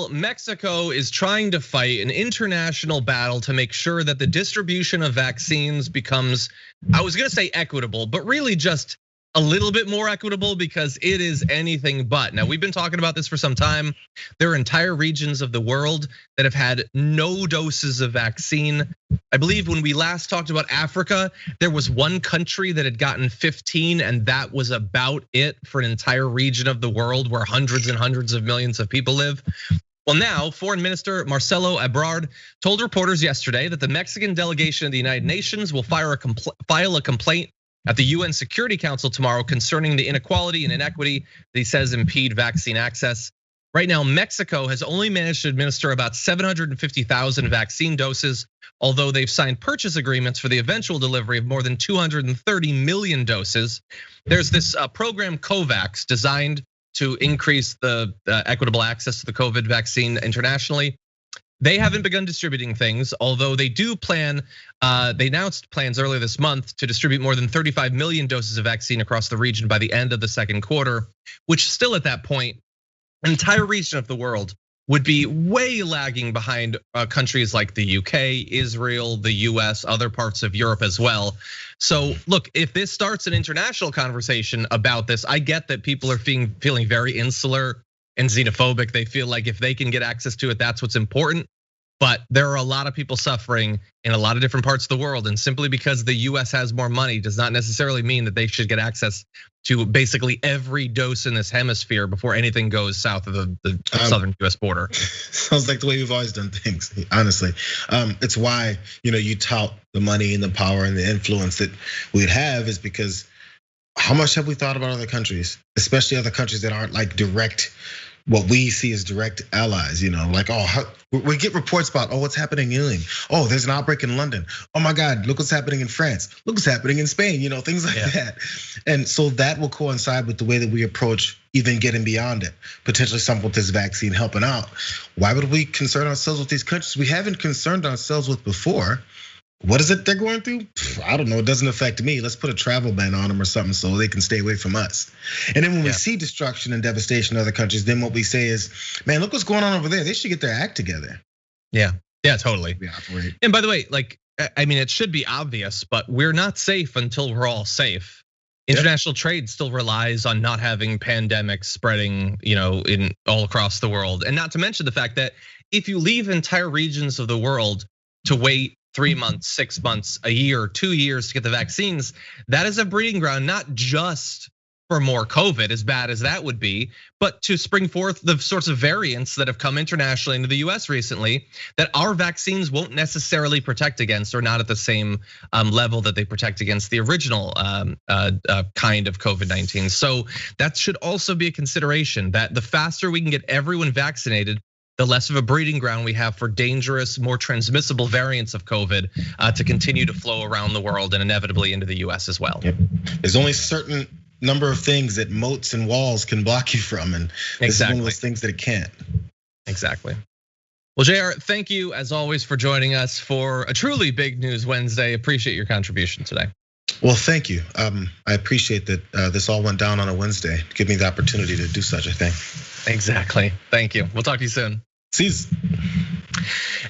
Mexico is trying to fight an international battle to make sure that the distribution of vaccines becomes, I was gonna say equitable, but really just a little bit more equitable, because it is anything but. Now, we've been talking about this for some time. There are entire regions of the world that have had no doses of vaccine. I believe when we last talked about Africa, there was one country that had gotten 15, and that was about it for an entire region of the world where hundreds and hundreds of millions of people live. Well, now, Foreign Minister Marcelo Ebrard told reporters yesterday that the Mexican delegation of the United Nations will file a complaint at the UN Security Council tomorrow concerning the inequality and inequity that he says impede vaccine access. Right now, Mexico has only managed to administer about 750,000 vaccine doses, although they've signed purchase agreements for the eventual delivery of more than 230 million doses. There's this program COVAX designed to increase the equitable access to the COVID vaccine internationally. They haven't begun distributing things, although they do plan, they announced plans earlier this month to distribute more than 35 million doses of vaccine across the region by the end of the second quarter, which still at that point, an entire region of the world would be way lagging behind countries like the UK, Israel, the US, other parts of Europe as well. So look, if this starts an international conversation about this, I get that people are feeling very insular and xenophobic. They feel like if they can get access to it, that's what's important. But there are a lot of people suffering in a lot of different parts of the world. And simply because the US has more money does not necessarily mean that they should get access to basically every dose in this hemisphere before anything goes south of the southern US border.
Sounds like the way we've always done things, honestly. It's why you tout the money and the power and the influence that we'd have, is because how much have we thought about other countries, especially other countries that aren't like direct, what we see as direct allies, like, we get reports about, what's happening in Italy? There's an outbreak in London. Oh my God, look what's happening in France. Look what's happening in Spain, things like that. And so that will coincide with the way that we approach even getting beyond it, potentially something with this vaccine helping out. Why would we concern ourselves with these countries we haven't concerned ourselves with before? What is it they're going through? I don't know, it doesn't affect me. Let's put a travel ban on them or something so they can stay away from us. And then when we see destruction and devastation in other countries, then what we say is, man, look what's going on over there. They should get their act together.
Yeah, totally. And by the way, it should be obvious, but we're not safe until we're all safe. International trade still relies on not having pandemics spreading, in all across the world. And not to mention the fact that if you leave entire regions of the world to wait 3 months, 6 months, a year, 2 years to get the vaccines, that is a breeding ground, not just for more COVID, as bad as that would be, but to spring forth the sorts of variants that have come internationally into the US recently that our vaccines won't necessarily protect against, or not at the same level that they protect against the original kind of COVID-19. So that should also be a consideration, that the faster we can get everyone vaccinated, the less of a breeding ground we have for dangerous, more transmissible variants of COVID to continue to flow around the world and inevitably into the US as well.
There's only certain number of things that moats and walls can block you from, and this is one of those things that it can't.
Exactly. Well, Jayar, thank you as always for joining us for a truly big news Wednesday. Appreciate your contribution today.
Well, thank you. I appreciate that this all went down on a Wednesday. Give me the opportunity to do such a thing.
Exactly. Thank you. We'll talk to you soon.
Cease.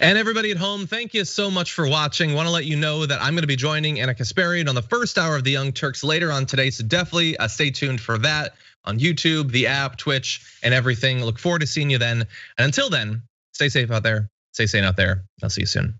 And everybody at home, thank you so much for watching. Want to let you know that I'm going to be joining Anna Kasparian on the first hour of the Young Turks later on today. So definitely stay tuned for that on YouTube, the app, Twitch, and everything. Look forward to seeing you then. And until then, stay safe out there. Stay sane out there. I'll see you soon.